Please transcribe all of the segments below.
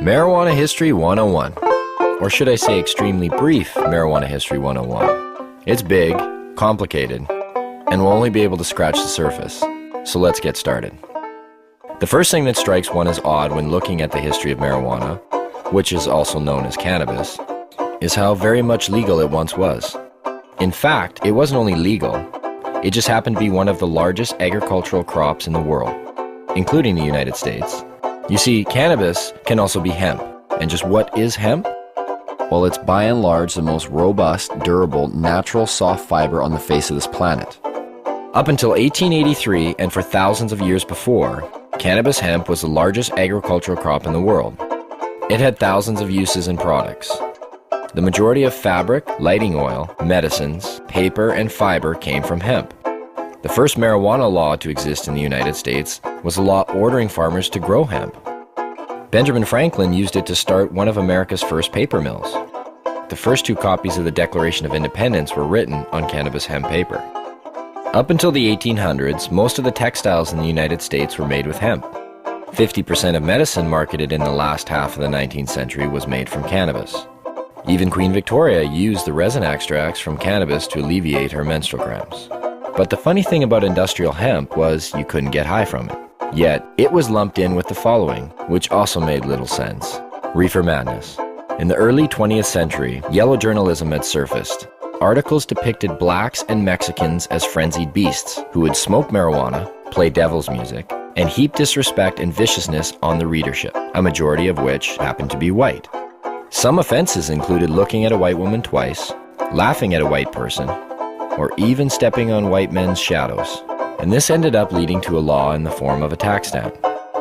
Marijuana History 101, or should I say extremely brief Marijuana History 101. It's big, complicated, and we'll only be able to scratch the surface, so let's get started. The first thing that strikes one as odd when looking at the history of marijuana, which is also known as cannabis, is how very much legal it once was. In fact, it wasn't only legal, it just happened to be one of the largest agricultural crops in the world, including the United States. You see, cannabis can also be hemp. And just what is hemp? Well, it's by and large the most robust, durable, natural soft fiber on the face of this planet. Up until 1883, and for thousands of years before, cannabis hemp was the largest agricultural crop in the world. It had thousands of uses and products. The majority of fabric, lighting oil, medicines, paper, and fiber came from hemp. The first marijuana law to exist in the United States was a law ordering farmers to grow hemp. Benjamin Franklin used it to start one of America's first paper mills. The first two copies of the Declaration of Independence were written on cannabis hemp paper. Up until the 1800s, most of the textiles in the United States were made with hemp. 50% of medicine marketed in the last half of the 19th century was made from cannabis. Even Queen Victoria used the resin extracts from cannabis to alleviate her menstrual cramps. But the funny thing about industrial hemp was you couldn't get high from it. Yet, it was lumped in with the following, which also made little sense. Reefer madness. In the early 20th century, yellow journalism had surfaced. Articles depicted blacks and Mexicans as frenzied beasts who would smoke marijuana, play devil's music, and heap disrespect and viciousness on the readership, a majority of which happened to be white. Some offenses included looking at a white woman twice, laughing at a white person, or even stepping on white men's shadows. And this ended up leading to a law in the form of a tax stamp.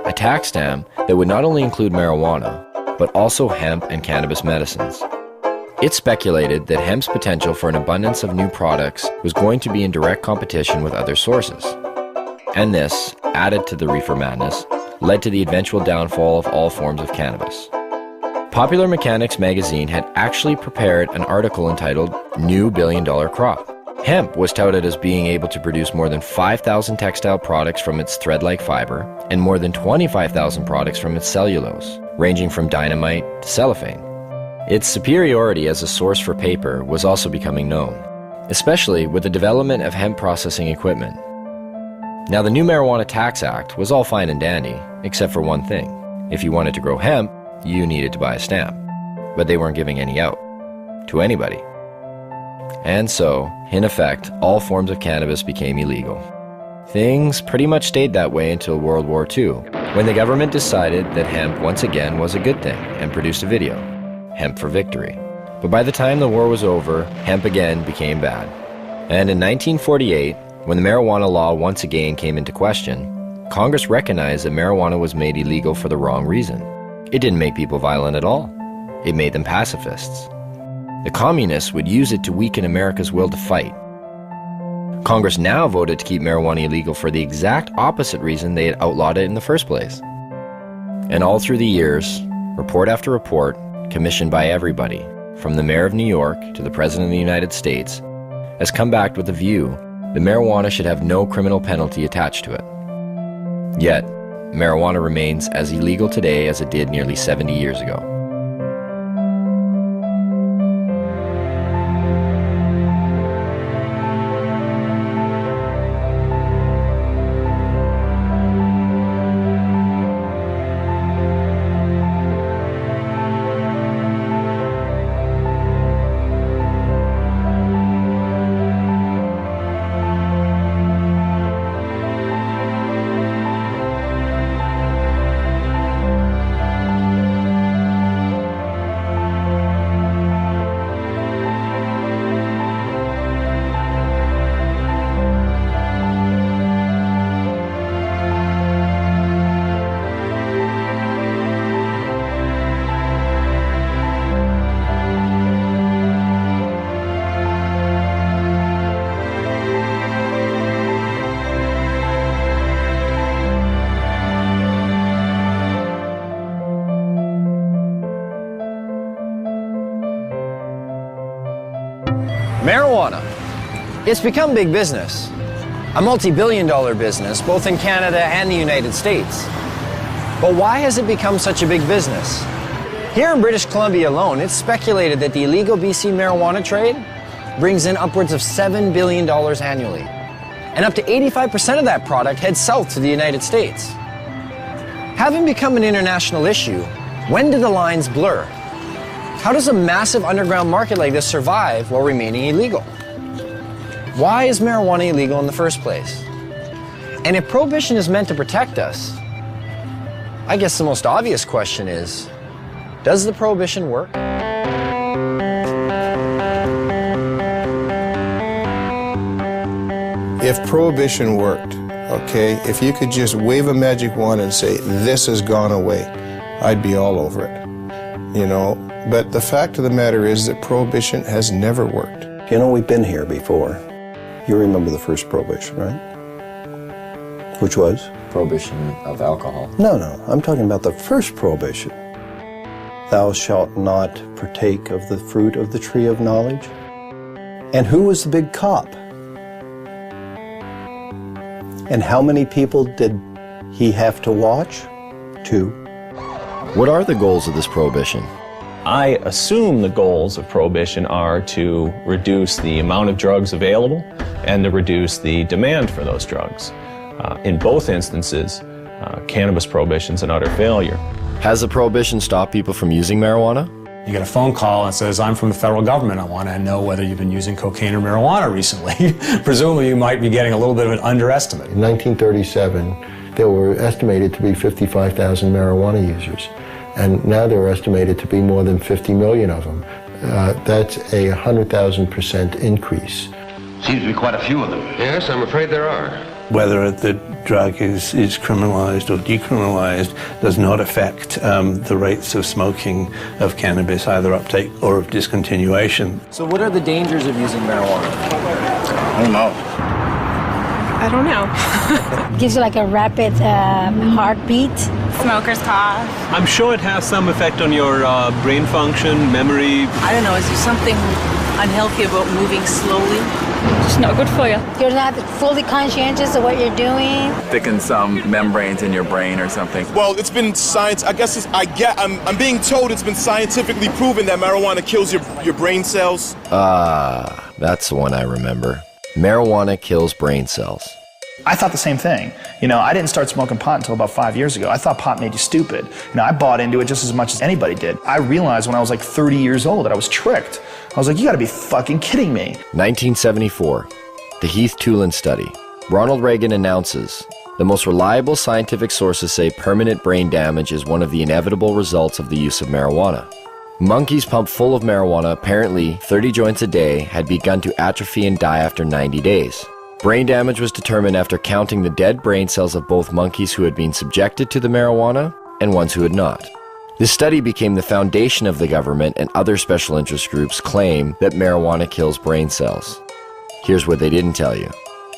A tax stamp that would not only include marijuana, but also hemp and cannabis medicines. It's speculated that hemp's potential for an abundance of new products was going to be in direct competition with other sources. And this, added to the reefer madness, led to the eventual downfall of all forms of cannabis. Popular Mechanics magazine had actually prepared an article entitled New Billion-Dollar Crop. Hemp was touted as being able to produce more than 5,000 textile products from its thread-like fiber and more than 25,000 products from its cellulose, ranging from dynamite to cellophane. Its superiority as a source for paper was also becoming known, especially with the development of hemp processing equipment. Now, the new Marijuana Tax Act was all fine and dandy, except for one thing. If you wanted to grow hemp, you needed to buy a stamp, but they weren't giving any out to anybody. And so, in effect, all forms of cannabis became illegal. Things pretty much stayed that way until World War II, when the government decided that hemp once again was a good thing and produced a video, Hemp for Victory. But by the time the war was over, hemp again became bad. And in 1948, when the marijuana law once again came into question, Congress recognized that marijuana was made illegal for the wrong reason. It didn't make people violent at all. It made them pacifists. The communists would use it to weaken America's will to fight. Congress now voted to keep marijuana illegal for the exact opposite reason they had outlawed it in the first place. And all through the years, report after report, commissioned by everybody, from the mayor of New York to the president of the United States, has come back with the view that marijuana should have no criminal penalty attached to it. Yet, marijuana remains as illegal today as it did nearly 70 years ago. Marijuana. It's become big business. A multi-billion-dollar business, both in Canada and the United States. But why has it become such a big business? Here in British Columbia alone, it's speculated that the illegal BC marijuana trade brings in upwards of $7 billion annually. And up to 85% of that product heads south to the United States. Having become an international issue, when do the lines blur? How does a massive underground market like this survive while remaining illegal? Why is marijuana illegal in the first place? And if prohibition is meant to protect us, I guess the most obvious question is, does the prohibition work? If prohibition worked, okay, if you could just wave a magic wand and say, this has gone away, I'd be all over it, you know. But the fact of the matter is that prohibition has never worked. You know, we've been here before. You remember the first prohibition, right? Which was? Prohibition of alcohol. No, I'm talking about the first prohibition. Thou shalt not partake of the fruit of the tree of knowledge. And who was the big cop? And how many people did he have to watch? 2. What are the goals of this prohibition? I assume the goals of prohibition are to reduce the amount of drugs available and to reduce the demand for those drugs. In both instances, cannabis prohibition's an utter failure. Has the prohibition stopped people from using marijuana? You get a phone call that says, I'm from the federal government. I want to know whether you've been using cocaine or marijuana recently. Presumably you might be getting a little bit of an underestimate. In 1937, there were estimated to be 55,000 marijuana users. And now there are estimated to be more than 50 million of them. That's a 100,000% increase. Seems to be quite a few of them. Yes, I'm afraid there are. Whether the drug is criminalized or decriminalized does not affect the rates of smoking of cannabis, either uptake or of discontinuation. So what are the dangers of using marijuana? I don't know. I don't know. Gives you like a rapid heartbeat. Smoker's cough. I'm sure it has some effect on your brain function, memory. I don't know, is there something unhealthy about moving slowly? It's not good for you. You're not fully conscientious of what you're doing. Thickens some membranes in your brain or something. Well, it's been science. I guess I'm being told it's been scientifically proven that marijuana kills your brain cells. That's the one I remember. Marijuana kills brain cells. I thought the same thing. You know, I didn't start smoking pot until about 5 years ago. I thought pot made you stupid. You know, I bought into it just as much as anybody did. I realized when I was like 30 years old that I was tricked. I was like, you gotta be fucking kidding me. 1974, the Heath-Tulin study. Ronald Reagan announces, the most reliable scientific sources say permanent brain damage is one of the inevitable results of the use of marijuana. Monkeys pumped full of marijuana, apparently 30 joints a day, had begun to atrophy and die after 90 days. Brain damage was determined after counting the dead brain cells of both monkeys who had been subjected to the marijuana and ones who had not. This study became the foundation of the government, and other special interest groups claim that marijuana kills brain cells. Here's what they didn't tell you.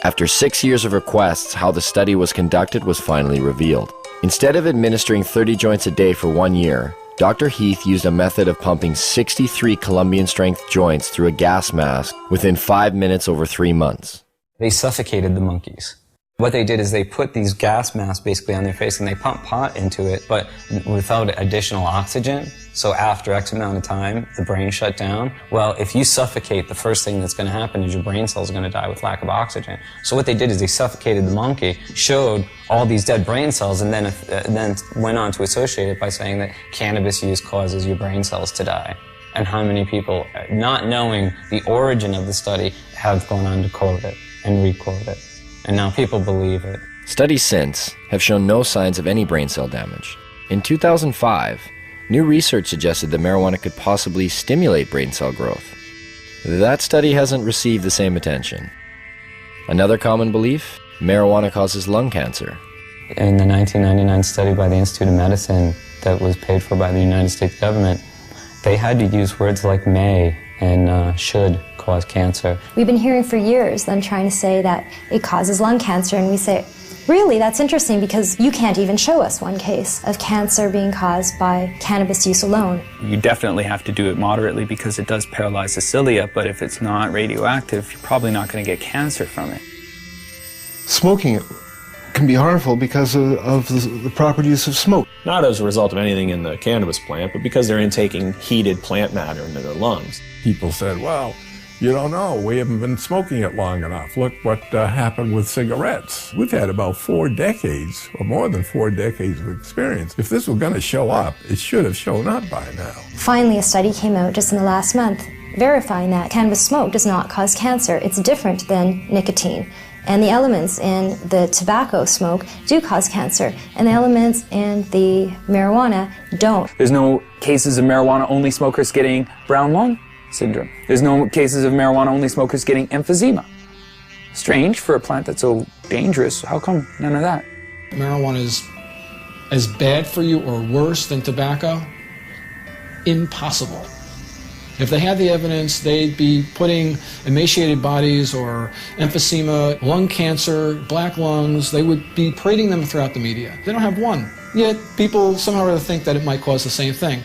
After 6 years of requests, how the study was conducted was finally revealed. Instead of administering 30 joints a day for 1 year, Dr. Heath used a method of pumping 63 Colombian-strength joints through a gas mask within 5 minutes over 3 months. They suffocated the monkeys. What they did is they put these gas masks basically on their face and they pumped pot into it, but without additional oxygen. So after X amount of time, the brain shut down. Well, if you suffocate, the first thing that's going to happen is your brain cells are going to die with lack of oxygen. So what they did is they suffocated the monkey, showed all these dead brain cells, and then went on to associate it by saying that cannabis use causes your brain cells to die. And how many people, not knowing the origin of the study, have gone on to quote it and re-quote it. And now people believe it. Studies since have shown no signs of any brain cell damage. In 2005, new research suggested that marijuana could possibly stimulate brain cell growth. That study hasn't received the same attention. Another common belief, marijuana causes lung cancer. In the 1999 study by the Institute of Medicine that was paid for by the United States government, they had to use words like may and should cause cancer. We've been hearing for years them trying to say that it causes lung cancer, and we say, really, that's interesting because you can't even show us one case of cancer being caused by cannabis use alone. You definitely have to do it moderately because it does paralyze the cilia, but if it's not radioactive, you're probably not going to get cancer from it. Smoking it can be harmful because of the properties of smoke. Not as a result of anything in the cannabis plant, but because they're intaking heated plant matter into their lungs. People said, well, you don't know, we haven't been smoking it long enough. Look what happened with cigarettes. We've had about 4 decades, or more than 4 decades of experience. If this was going to show up, it should have shown up by now. Finally, a study came out just in the last month verifying that cannabis smoke does not cause cancer. It's different than nicotine. And the elements in the tobacco smoke do cause cancer, and the elements in the marijuana don't. There's no cases of marijuana-only smokers getting brown lung syndrome. There's no cases of marijuana-only smokers getting emphysema. Strange for a plant that's so dangerous. How come none of that? Marijuana is as bad for you or worse than tobacco? Impossible. If they had the evidence, they'd be putting emaciated bodies or emphysema, lung cancer, black lungs, they would be parading them throughout the media. They don't have one. Yet people somehow or other think that it might cause the same thing.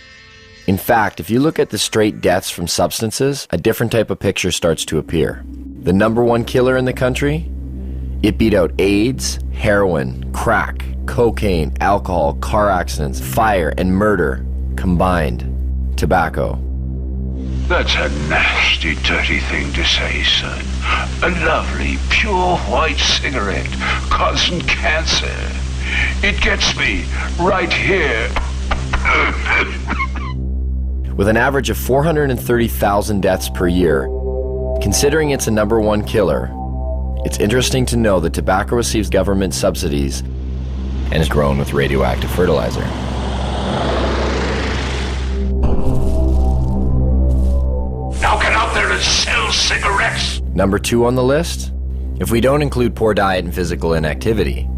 In fact, if you look at the straight deaths from substances, a different type of picture starts to appear. The #1 killer in the country? It beat out AIDS, heroin, crack, cocaine, alcohol, car accidents, fire, and murder combined. Tobacco. That's a nasty, dirty thing to say, son. A lovely, pure white cigarette causing cancer. It gets me right here. With an average of 430,000 deaths per year, considering it's a #1 killer, it's interesting to know that tobacco receives government subsidies and is grown with radioactive fertilizer. Now get out there and sell cigarettes! #2 on the list? If we don't include poor diet and physical inactivity,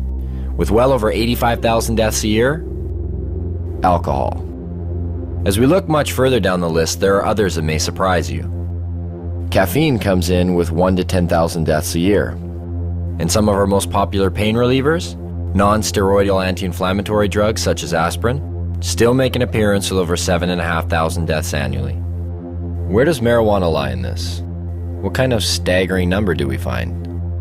with well over 85,000 deaths a year, alcohol. As we look much further down the list, there are others that may surprise you. Caffeine comes in with 1 to 10,000 deaths a year. And some of our most popular pain relievers, non-steroidal anti-inflammatory drugs such as aspirin, still make an appearance with over 7,500 deaths annually. Where does marijuana lie in this? What kind of staggering number do we find?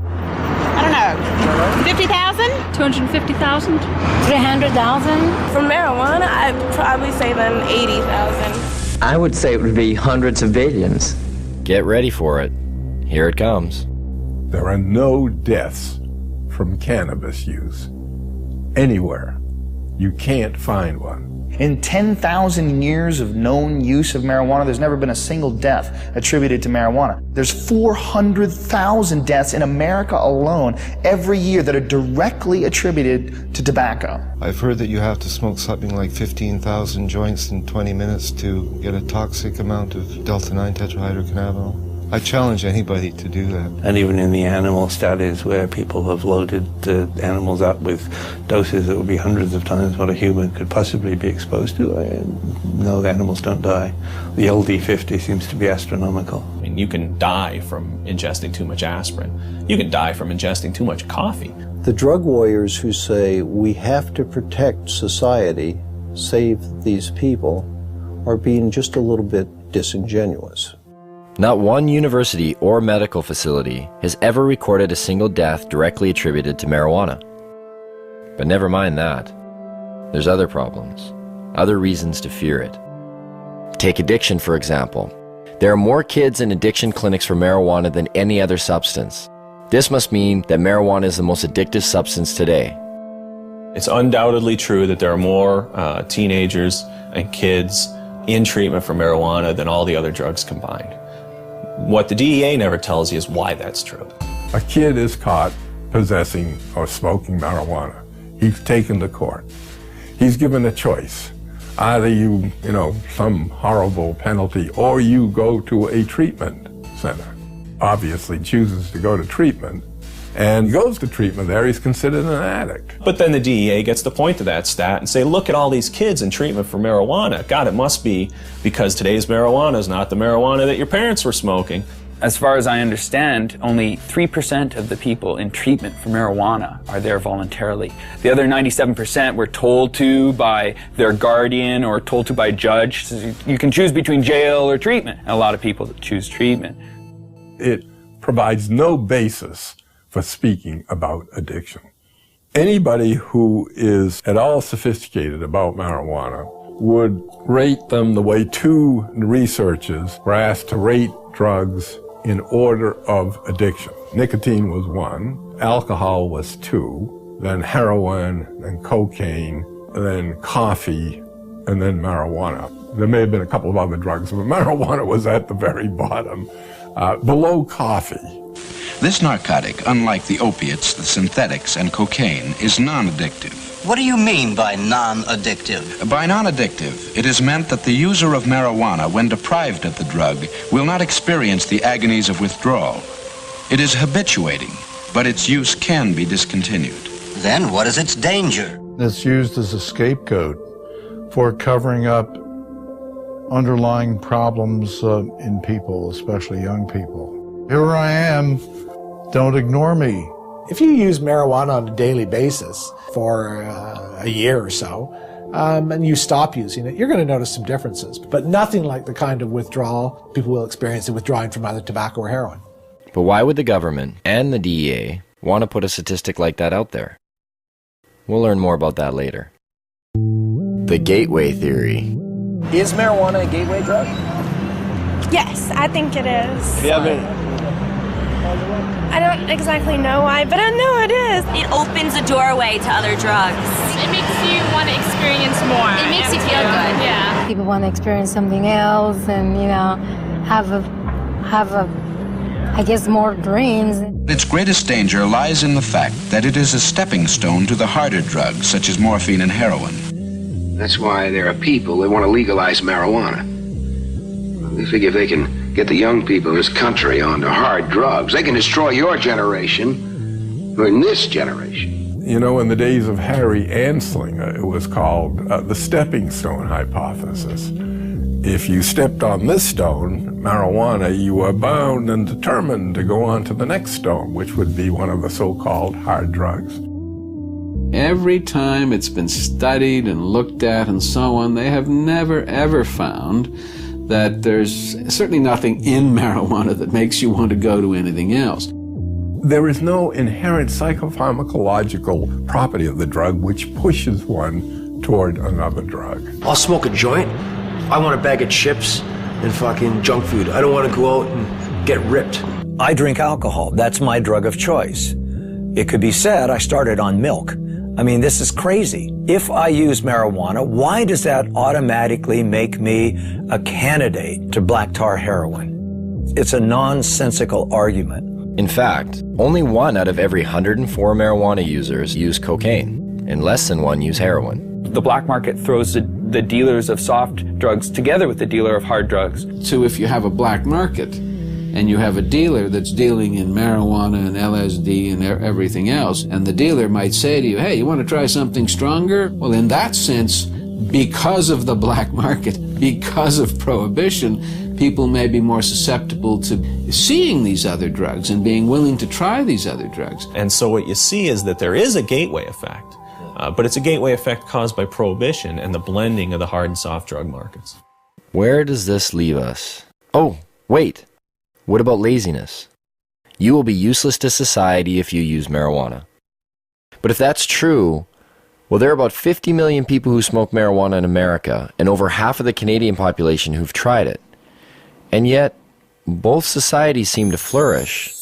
I don't know. 50,000? 250,000? 300,000? For marijuana, I'd probably say then 80,000. I would say it would be hundreds of billions. Get ready for it. Here it comes. There are no deaths from cannabis use anywhere. You can't find one. In 10,000 years of known use of marijuana, there's never been a single death attributed to marijuana. There's 400,000 deaths in America alone every year that are directly attributed to tobacco. I've heard that you have to smoke something like 15,000 joints in 20 minutes to get a toxic amount of delta-9 tetrahydrocannabinol. I challenge anybody to do that. And even in the animal studies where people have loaded the animals up with doses that would be hundreds of times what a human could possibly be exposed to, no, the animals don't die. The LD50 seems to be astronomical. I mean, you can die from ingesting too much aspirin. You can die from ingesting too much coffee. The drug warriors who say we have to protect society, save these people, are being just a little bit disingenuous. Not one university or medical facility has ever recorded a single death directly attributed to marijuana. But never mind that. There's other problems, other reasons to fear it. Take addiction, for example. There are more kids in addiction clinics for marijuana than any other substance. This must mean that marijuana is the most addictive substance today. It's undoubtedly true that there are more teenagers and kids in treatment for marijuana than all the other drugs combined. What the DEA never tells you is why that's true. A kid is caught possessing or smoking marijuana. He's taken to court. He's given a choice. Either you some horrible penalty, or you go to a treatment center. Obviously chooses to go to treatment, and goes to treatment there, he's considered an addict. But then the DEA gets to point to that stat and say, look at all these kids in treatment for marijuana. God, it must be because today's marijuana is not the marijuana that your parents were smoking. As far as I understand, only 3% of the people in treatment for marijuana are there voluntarily. The other 97% were told to by their guardian or told to by a judge. So you can choose between jail or treatment. And a lot of people choose treatment. It provides no basis for speaking about addiction. Anybody who is at all sophisticated about marijuana would rate them the way two researchers were asked to rate drugs in order of addiction. Nicotine was 1, alcohol was 2, then heroin, then cocaine, then coffee, and then marijuana. There may have been a couple of other drugs, but marijuana was at the very bottom, below coffee. This narcotic, unlike the opiates, the synthetics, and cocaine, is non-addictive. What do you mean by non-addictive? By non-addictive, it is meant that the user of marijuana, when deprived of the drug, will not experience the agonies of withdrawal. It is habituating, but its use can be discontinued. Then what is its danger? It's used as a scapegoat for covering up underlying problems in people, especially young people. Here I am. Don't ignore me. If you use marijuana on a daily basis for a year or so, and you stop using it, you're going to notice some differences, but nothing like the kind of withdrawal people will experience in withdrawing from either tobacco or heroin. But why would the government and the DEA want to put a statistic like that out there? We'll learn more about that later. The gateway theory. Is marijuana a gateway drug? Yes, I think it is. Do you have any? I don't exactly know why, but I know it is. It opens a doorway to other drugs. It makes you want to experience more. It makes you feel good. Yeah. People want to experience something else and, have I guess, more dreams. Its greatest danger lies in the fact that it is a stepping stone to the harder drugs, such as morphine and heroin. That's why there are people that want to legalize marijuana. They figure if they can get the young people in this country onto hard drugs, they can destroy your generation, or in this generation. You know, in the days of Harry Anslinger, it was called the stepping stone hypothesis. If you stepped on this stone, marijuana, you were bound and determined to go on to the next stone, which would be one of the so-called hard drugs. Every time it's been studied and looked at and so on, they have never ever found that there's certainly nothing in marijuana that makes you want to go to anything else. There is no inherent psychopharmacological property of the drug which pushes one toward another drug. I'll smoke a joint. I want a bag of chips and fucking junk food. I don't want to go out and get ripped. I drink alcohol. That's my drug of choice. It could be said I started on milk. I mean, this is crazy. If I use marijuana, why does that automatically make me a candidate to black tar heroin? It's a nonsensical argument. In fact, only 1 out of every 104 marijuana users use cocaine, and less than 1 use heroin. The black market throws the dealers of soft drugs together with the dealer of hard drugs. So if you have a black market, and you have a dealer that's dealing in marijuana and LSD and everything else, and the dealer might say to you, hey, you want to try something stronger? Well, in that sense, because of the black market, because of prohibition, people may be more susceptible to seeing these other drugs and being willing to try these other drugs. And so what you see is that there is a gateway effect, but it's a gateway effect caused by prohibition and the blending of the hard and soft drug markets. Where does this leave us? Oh, wait. What about laziness? You will be useless to society if you use marijuana. But if that's true, well, there are about 50 million people who smoke marijuana in America, and over half of the Canadian population who've tried it. And yet, both societies seem to flourish.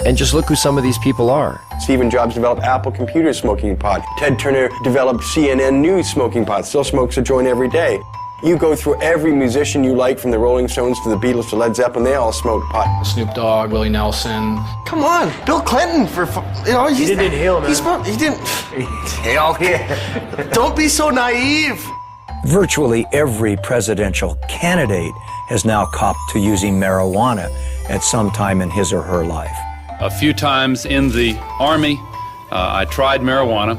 And just look who some of these people are. Stephen Jobs developed Apple Computer smoking pot. Ted Turner developed CNN News smoking pot, still smokes a joint every day. You go through every musician you like, from the Rolling Stones to the Beatles to Led Zeppelin, they all smoke pot. Snoop Dogg, Willie Nelson. Come on, Bill Clinton, he didn't inhale, man. He didn't inhale. Don't be so naive. Virtually every presidential candidate has now copped to using marijuana at some time in his or her life. A few times in the Army, I tried marijuana.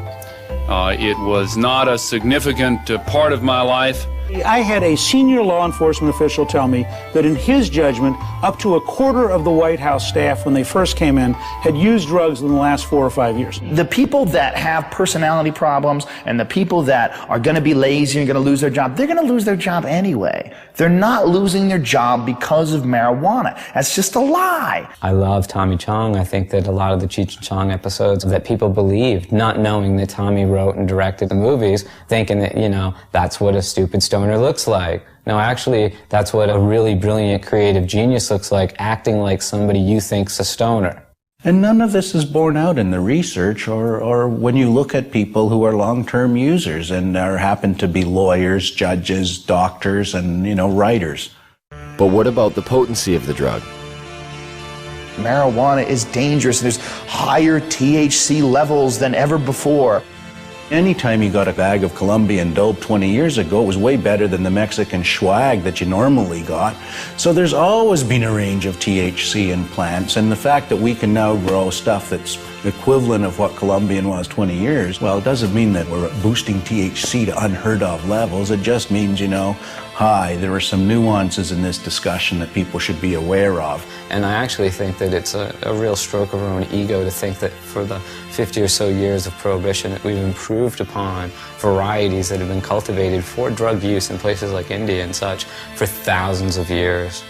It was not a significant part of my life. I had a senior law enforcement official tell me that in his judgment, up to a quarter of the White House staff when they first came in had used drugs in the last 4 or 5 years. The people that have personality problems and the people that are going to be lazy and going to lose their job, they're going to lose their job anyway. They're not losing their job because of marijuana. That's just a lie. I love Tommy Chong. I think that a lot of the Cheech and Chong episodes that people believed, not knowing that Tommy wrote and directed the movies, thinking that, you know, that's what a stupid stoner looks like. No, actually, that's what a really brilliant creative genius looks like, acting like somebody you think's a stoner. And none of this is borne out in the research or when you look at people who are long-term users and happen to be lawyers, judges, doctors, and, you know, writers. But what about the potency of the drug? Marijuana is dangerous. There's higher THC levels than ever before. Anytime you got a bag of Colombian dope 20 years ago, it was way better than the Mexican swag that you normally got. So there's always been a range of THC in plants, and the fact that we can now grow stuff that's equivalent of what Colombian was 20 years, well, it doesn't mean that we're boosting THC to unheard of levels. It just means, you know, hi, there are some nuances in this discussion that people should be aware of. And I actually think that it's a real stroke of our own ego to think that for the 50 or so years of Prohibition that we've improved upon varieties that have been cultivated for drug use in places like India and such for thousands of years.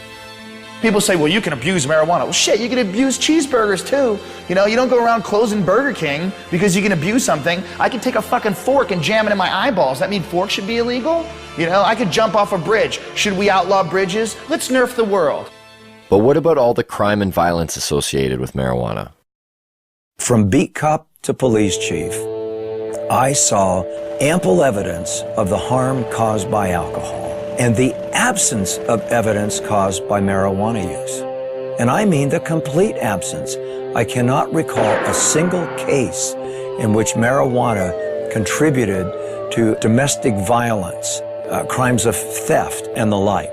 People say, well, you can abuse marijuana. Well, shit, you can abuse cheeseburgers too. You know, you don't go around closing Burger King because you can abuse something. I can take a fucking fork and jam it in my eyeballs. That mean forks should be illegal? You know, I could jump off a bridge. Should we outlaw bridges? Let's nerf the world. But what about all the crime and violence associated with marijuana? From beat cop to police chief, I saw ample evidence of the harm caused by alcohol and the absence of evidence caused by marijuana use. And I mean the complete absence. I cannot recall a single case in which marijuana contributed to domestic violence, crimes of theft, and the like.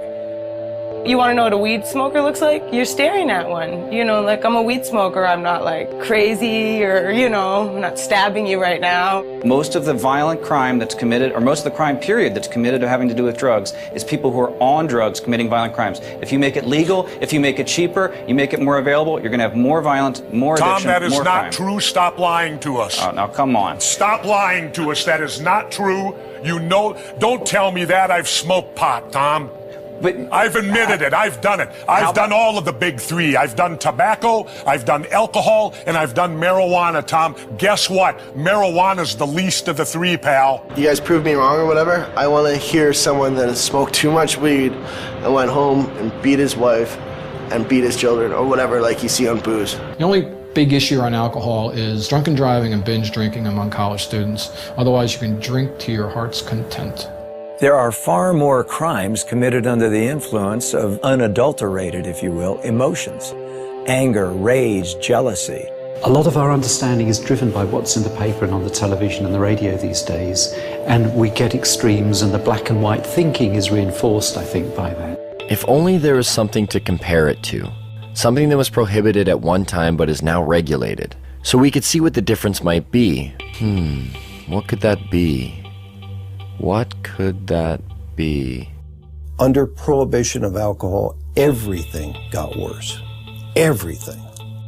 You want to know what a weed smoker looks like? You're staring at one. You know, like, I'm a weed smoker. I'm not, like, crazy or, you know, I'm not stabbing you right now. Most of the violent crime that's committed, or most of the crime period that's committed or having to do with drugs, is people who are on drugs committing violent crimes. If you make it legal, if you make it cheaper, you make it more available, you're going to have more violence, more addiction, Tom, that is more not crime. true. Stop lying to us. Oh, now come on. Stop lying to us. That is not true. You know, don't tell me that. I've smoked pot, Tom. But I've admitted it. I've done it. I've done all of the big three. I've done tobacco, I've done alcohol, and I've done marijuana, Tom. Guess what? Marijuana's the least of the three, pal. You guys prove me wrong or whatever. I want to hear someone that has smoked too much weed and went home and beat his wife and beat his children or whatever, like you see on booze. The only big issue on alcohol is drunken driving and binge drinking among college students. Otherwise, you can drink to your heart's content. There are far more crimes committed under the influence of unadulterated, if you will, emotions. Anger, rage, jealousy. A lot of our understanding is driven by what's in the paper and on the television and the radio these days, and we get extremes, and the black and white thinking is reinforced, I think, by that. If only there was something to compare it to. Something that was prohibited at one time but is now regulated. So we could see what the difference might be. What could that be? What could that be? Under prohibition of alcohol, everything got worse. Everything.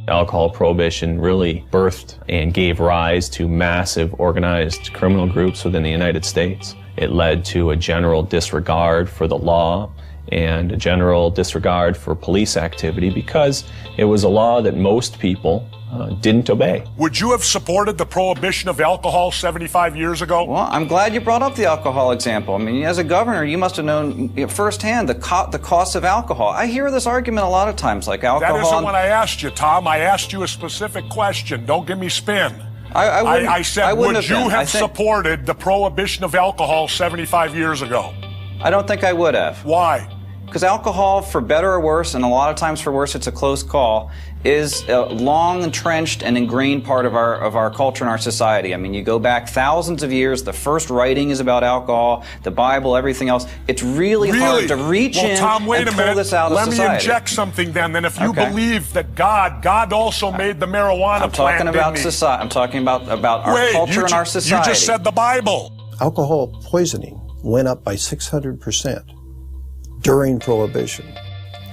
Alcohol prohibition really birthed and gave rise to massive organized criminal groups within the United States. It led to a general disregard for the law and a general disregard for police activity because it was a law that most people didn't obey. Would you have supported the prohibition of alcohol 75 years ago? Well, I'm glad you brought up the alcohol example. I mean, as a governor, you must have known firsthand the cost of alcohol. I hear this argument a lot of times, like alcohol. That isn't what I asked you, Tom. I asked you a specific question. Don't give me spin. I said, would you have supported the prohibition of alcohol 75 years ago? I don't think I would have. Why? Because alcohol, for better or worse, and a lot of times for worse, it's a close call, is a long entrenched and ingrained part of our culture and our society. I mean, you go back thousands of years, the first writing is about alcohol, the Bible, everything else. It's really hard to reach in Tom, wait and a pull minute. this out of society. Let me inject something then. Then if you believe that God also made the marijuana plant, I'm talking about our culture and our society. You just said the Bible. Alcohol poisoning went up by 600% during Prohibition.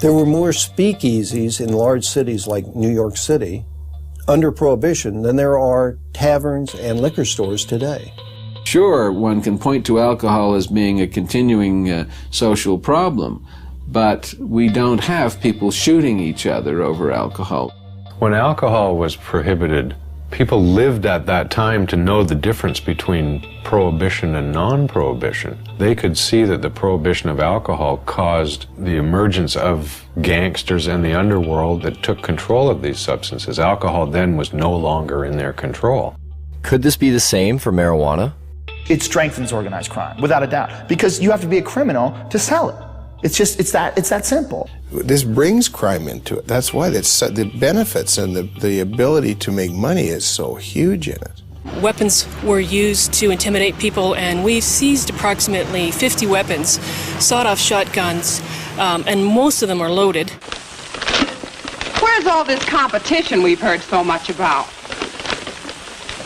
There were more speakeasies in large cities like New York City under Prohibition than there are taverns and liquor stores today. Sure, one can point to alcohol as being a continuing social problem, but we don't have people shooting each other over alcohol. When alcohol was prohibited, people lived at that time to know the difference between prohibition and non-prohibition. They could see that the prohibition of alcohol caused the emergence of gangsters and the underworld that took control of these substances. Alcohol then was no longer in their control. Could this be the same for marijuana? It strengthens organized crime, without a doubt, because you have to be a criminal to sell it. It's that simple. This brings crime into it. That's why the benefits and the ability to make money is so huge in it. Weapons were used to intimidate people, and we've seized approximately 50 weapons, sawed-off shotguns, and most of them are loaded. Where's all this competition we've heard so much about?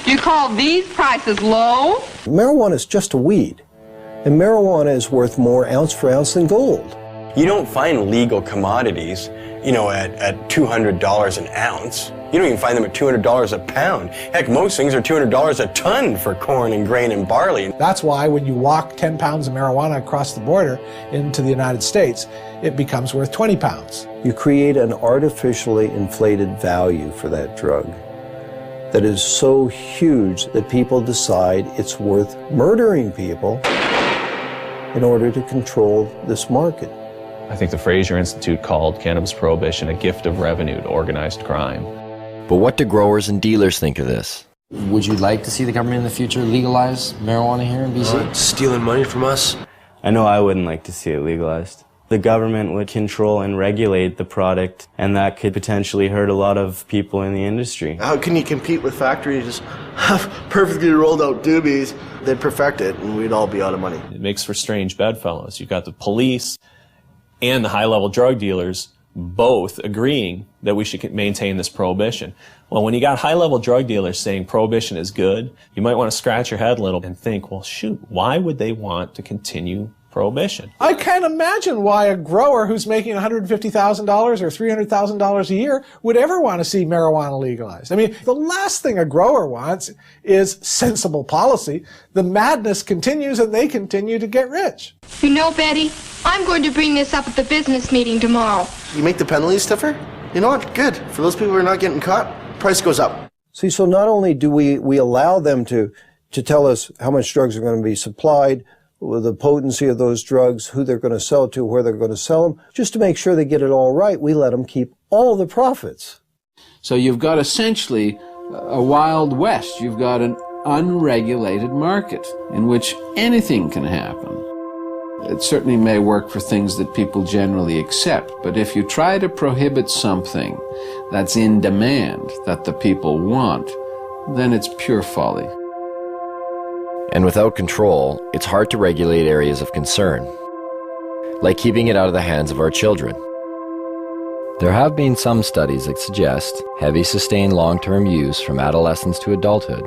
Do you call these prices low? Marijuana is just a weed, and marijuana is worth more ounce for ounce than gold. You don't find legal commodities, at $200 an ounce. You don't even find them at $200 a pound. Heck, most things are $200 a ton for corn and grain and barley. That's why when you walk 10 pounds of marijuana across the border into the United States, it becomes worth 20 pounds. You create an artificially inflated value for that drug that is so huge that people decide it's worth murdering people in order to control this market. I think the Fraser Institute called cannabis prohibition a gift of revenue to organized crime. But what do growers and dealers think of this? Would you like to see the government in the future legalize marijuana here in BC? Stealing money from us? I know I wouldn't like to see it legalized. The government would control and regulate the product, and that could potentially hurt a lot of people in the industry. How can you compete with factories just have perfectly rolled out doobies? They'd perfect it, and we'd all be out of money. It makes for strange bedfellows. You've got the police and the high-level drug dealers both agreeing that we should maintain this prohibition. Well, when you got high-level drug dealers saying prohibition is good, you might want to scratch your head a little and think, well, shoot, why would they want to continue prohibition? I can't imagine why a grower who's making $150,000 or $300,000 a year would ever want to see marijuana legalized. I mean, the last thing a grower wants is sensible policy. The madness continues and they continue to get rich. You know, Betty, I'm going to bring this up at the business meeting tomorrow. You make the penalties stiffer? You know what? Good. For those people who are not getting caught, price goes up. See, so not only do we allow them to tell us how much drugs are going to be supplied, with the potency of those drugs, who they're going to sell to, where they're going to sell them, just to make sure they get it all right, we let them keep all the profits. So you've got essentially a Wild West. You've got an unregulated market in which anything can happen. It certainly may work for things that people generally accept, but if you try to prohibit something that's in demand, that the people want, then it's pure folly. And without control, it's hard to regulate areas of concern, like keeping it out of the hands of our children. There have been some studies that suggest heavy sustained long-term use from adolescence to adulthood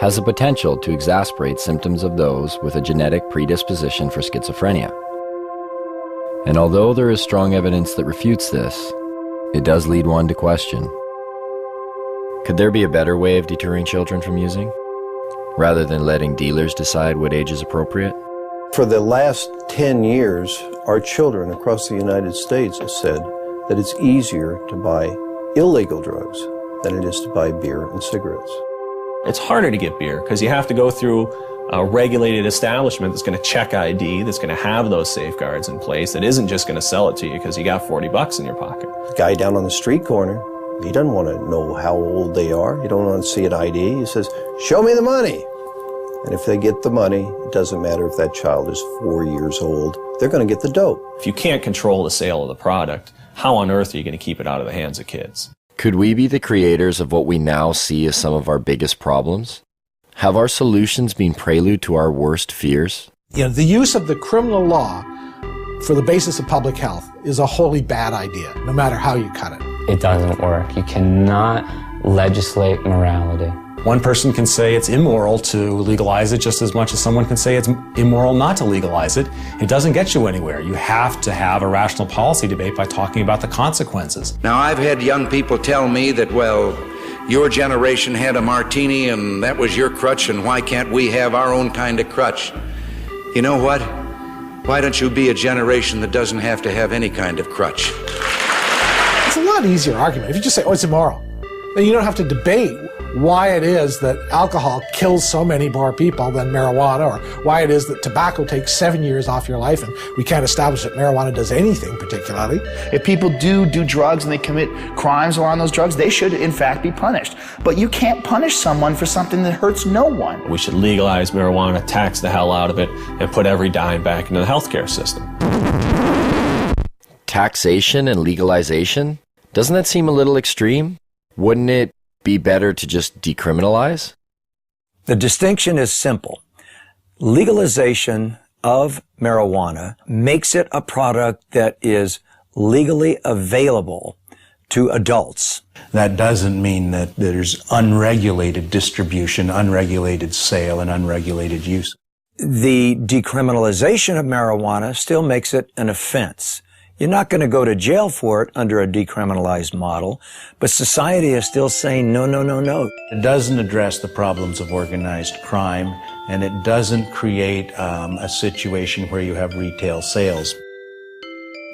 has the potential to exacerbate symptoms of those with a genetic predisposition for schizophrenia. And although there is strong evidence that refutes this, it does lead one to question, could there be a better way of deterring children from using, rather than letting dealers decide what age is appropriate? For the last 10 years, our children across the United States have said that it's easier to buy illegal drugs than it is to buy beer and cigarettes. It's harder to get beer because you have to go through a regulated establishment that's going to check ID, that's going to have those safeguards in place, that isn't just going to sell it to you because you got 40 bucks in your pocket. The guy down on the street corner, he doesn't want to know how old they are. He don't want to see an ID. He says, show me the money. And if they get the money, it doesn't matter if that child is 4 years old. They're going to get the dope. If you can't control the sale of the product, how on earth are you going to keep it out of the hands of kids? Could we be the creators of what we now see as some of our biggest problems? Have our solutions been prelude to our worst fears? You know, the use of the criminal law for the basis of public health is a wholly bad idea, no matter how you cut it. It doesn't work. You cannot legislate morality. One person can say it's immoral to legalize it just as much as someone can say it's immoral not to legalize it. It doesn't get you anywhere. You have to have a rational policy debate by talking about the consequences. Now, I've had young people tell me that, well, your generation had a martini and that was your crutch, and why can't we have our own kind of crutch? You know what? Why don't you be a generation that doesn't have to have any kind of crutch? It's a lot easier argument. If you just say, oh, it's immoral, then you don't have to debate why it is that alcohol kills so many more people than marijuana, or why it is that tobacco takes 7 years off your life, and we can't establish that marijuana does anything particularly. If people do drugs and they commit crimes while on those drugs, they should in fact be punished. But you can't punish someone for something that hurts no one. We should legalize marijuana, tax the hell out of it, and put every dime back into the healthcare system. Taxation and legalization? Doesn't that seem a little extreme? Wouldn't it be better to just decriminalize? The distinction is simple. Legalization of marijuana makes it a product that is legally available to adults. That doesn't mean that there's unregulated distribution, unregulated sale, and unregulated use. The decriminalization of marijuana still makes it an offense. You're not going to go to jail for it under a decriminalized model, but society is still saying no, no, no, no. It doesn't address the problems of organized crime, and it doesn't create a situation where you have retail sales.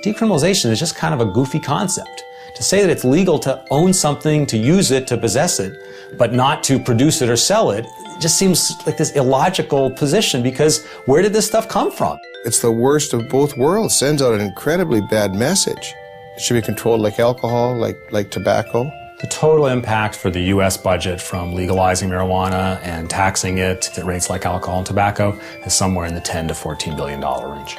Decriminalization is just kind of a goofy concept. To say that it's legal to own something, to use it, to possess it, but not to produce it or sell it, just seems like this illogical position, because where did this stuff come from? It's the worst of both worlds. Sends out an incredibly bad message. It should be controlled like alcohol, like tobacco. The total impact for the U.S. budget from legalizing marijuana and taxing it at rates like alcohol and tobacco is somewhere in the $10 to $14 billion range.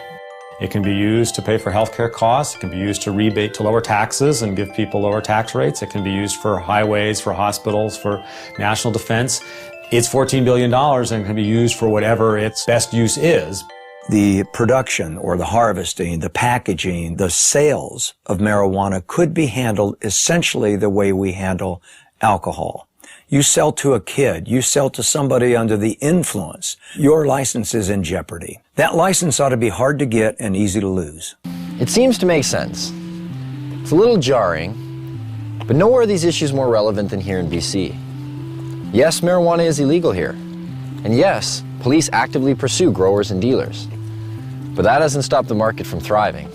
It can be used to pay for healthcare costs. It can be used to rebate to lower taxes and give people lower tax rates. It can be used for highways, for hospitals, for national defense. It's $14 billion and can be used for whatever its best use is. The production or the harvesting, the packaging, the sales of marijuana could be handled essentially the way we handle alcohol. You sell to a kid, you sell to somebody under the influence, your license is in jeopardy. That license ought to be hard to get and easy to lose. It seems to make sense. It's a little jarring, but nowhere are these issues more relevant than here in BC. Yes, marijuana is illegal here. And yes, police actively pursue growers and dealers. But that doesn't stop the market from thriving.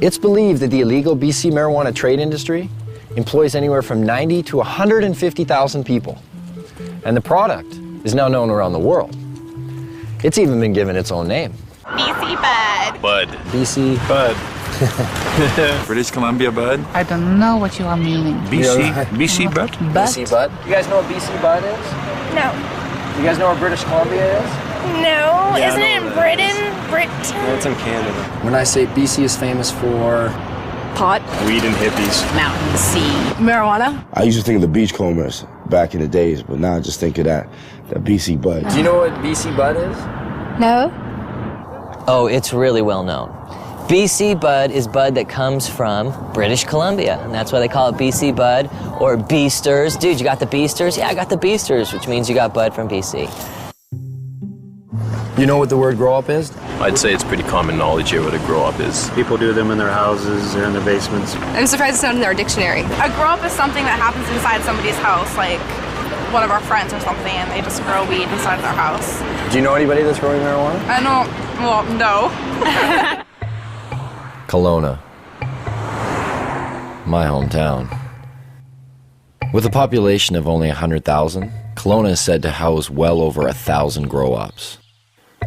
It's believed that the illegal BC marijuana trade industry employs anywhere from 90 to 150,000 people. And the product is now known around the world. It's even been given its own name. BC Bud. Bud. BC Bud. British Columbia Bud. I don't know what you are meaning. BC Bud? BC Bud. You guys know what BC Bud is? No. You guys know where British Columbia is? No. Yeah, Isn't I it know in where Britain? Britain? It's in Canada. When I say BC is famous for pot, weed and hippies. mountain, sea, marijuana. I used to think of the beachcombers back in the days, but now I just think of that BC Bud. Do you know what BC Bud is? No. Oh, it's really well known. BC Bud is bud that comes from British Columbia, and that's why they call it BC Bud or Beasters. Dude, you got the Beasters? Yeah, I got the Beasters, which means you got bud from BC. You know what the word grow up is? I'd say it's pretty common knowledge here what a grow up is. People do them in their houses or in their basements. I'm surprised it's not in their dictionary. A grow up is something that happens inside somebody's house, like one of our friends or something, and they just grow weed inside their house. Do you know anybody that's growing marijuana? I don't, well, no. Kelowna. My hometown. With a population of only 100,000, Kelowna is said to house well over 1,000 grow-ops.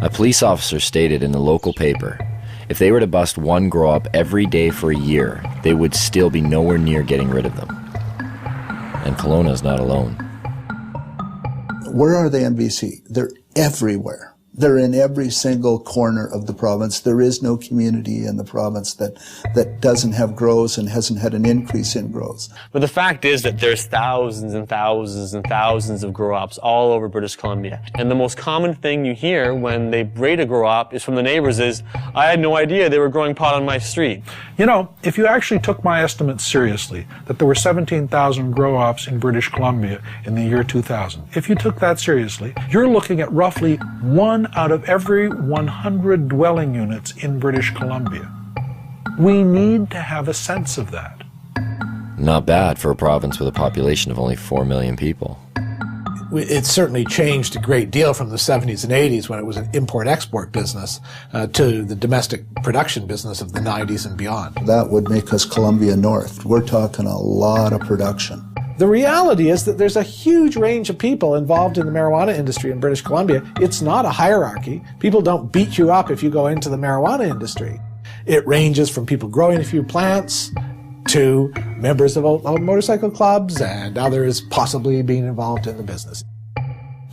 A police officer stated in the local paper, if they were to bust one grow-op every day for a year, they would still be nowhere near getting rid of them. And Kelowna is not alone. Where are they in BC? They're everywhere. They're in every single corner of the province. There is no community in the province that doesn't have grows and hasn't had an increase in grows. But the fact is that there's thousands and thousands and thousands of grow-ops all over British Columbia. And the most common thing you hear when they rate a grow-op is from the neighbors is, I had no idea they were growing pot on my street. You know, if you actually took my estimates seriously, that there were 17,000 grow-ops in British Columbia in the year 2000, if you took that seriously, you're looking at roughly 1 out of every 100 dwelling units in British Columbia. We need to have a sense of that. Not bad for a province with a population of only 4 million people. It's certainly changed a great deal from the 70s and 80s when it was an import-export business to the domestic production business of the 90s and beyond. That would make us Columbia North. We're talking a lot of production. The reality is that there's a huge range of people involved in the marijuana industry in British Columbia. It's not a hierarchy. People don't beat you up if you go into the marijuana industry. It ranges from people growing a few plants to members of motorcycle clubs and others possibly being involved in the business.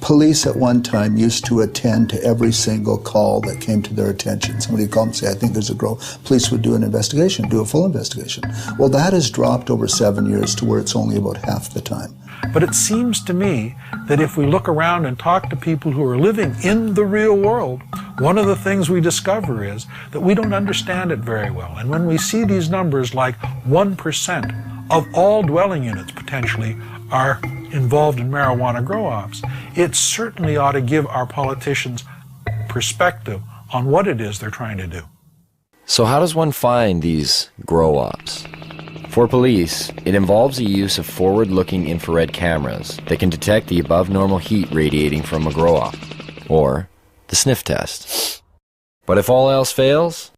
Police at one time used to attend to every single call that came to their attention. Somebody would call and say, I think there's a grow. Police would do an investigation, do a full investigation. Well, that has dropped over 7 years to where it's only about half the time. But it seems to me that if we look around and talk to people who are living in the real world, one of the things we discover is that we don't understand it very well. And when we see these numbers like 1% of all dwelling units potentially are involved in marijuana grow-ops, it certainly ought to give our politicians perspective on what it is they're trying to do. So how does one find these grow-ops? For police, it involves the use of forward-looking infrared cameras that can detect the above-normal heat radiating from a grow-op, or the sniff test. But if all else fails,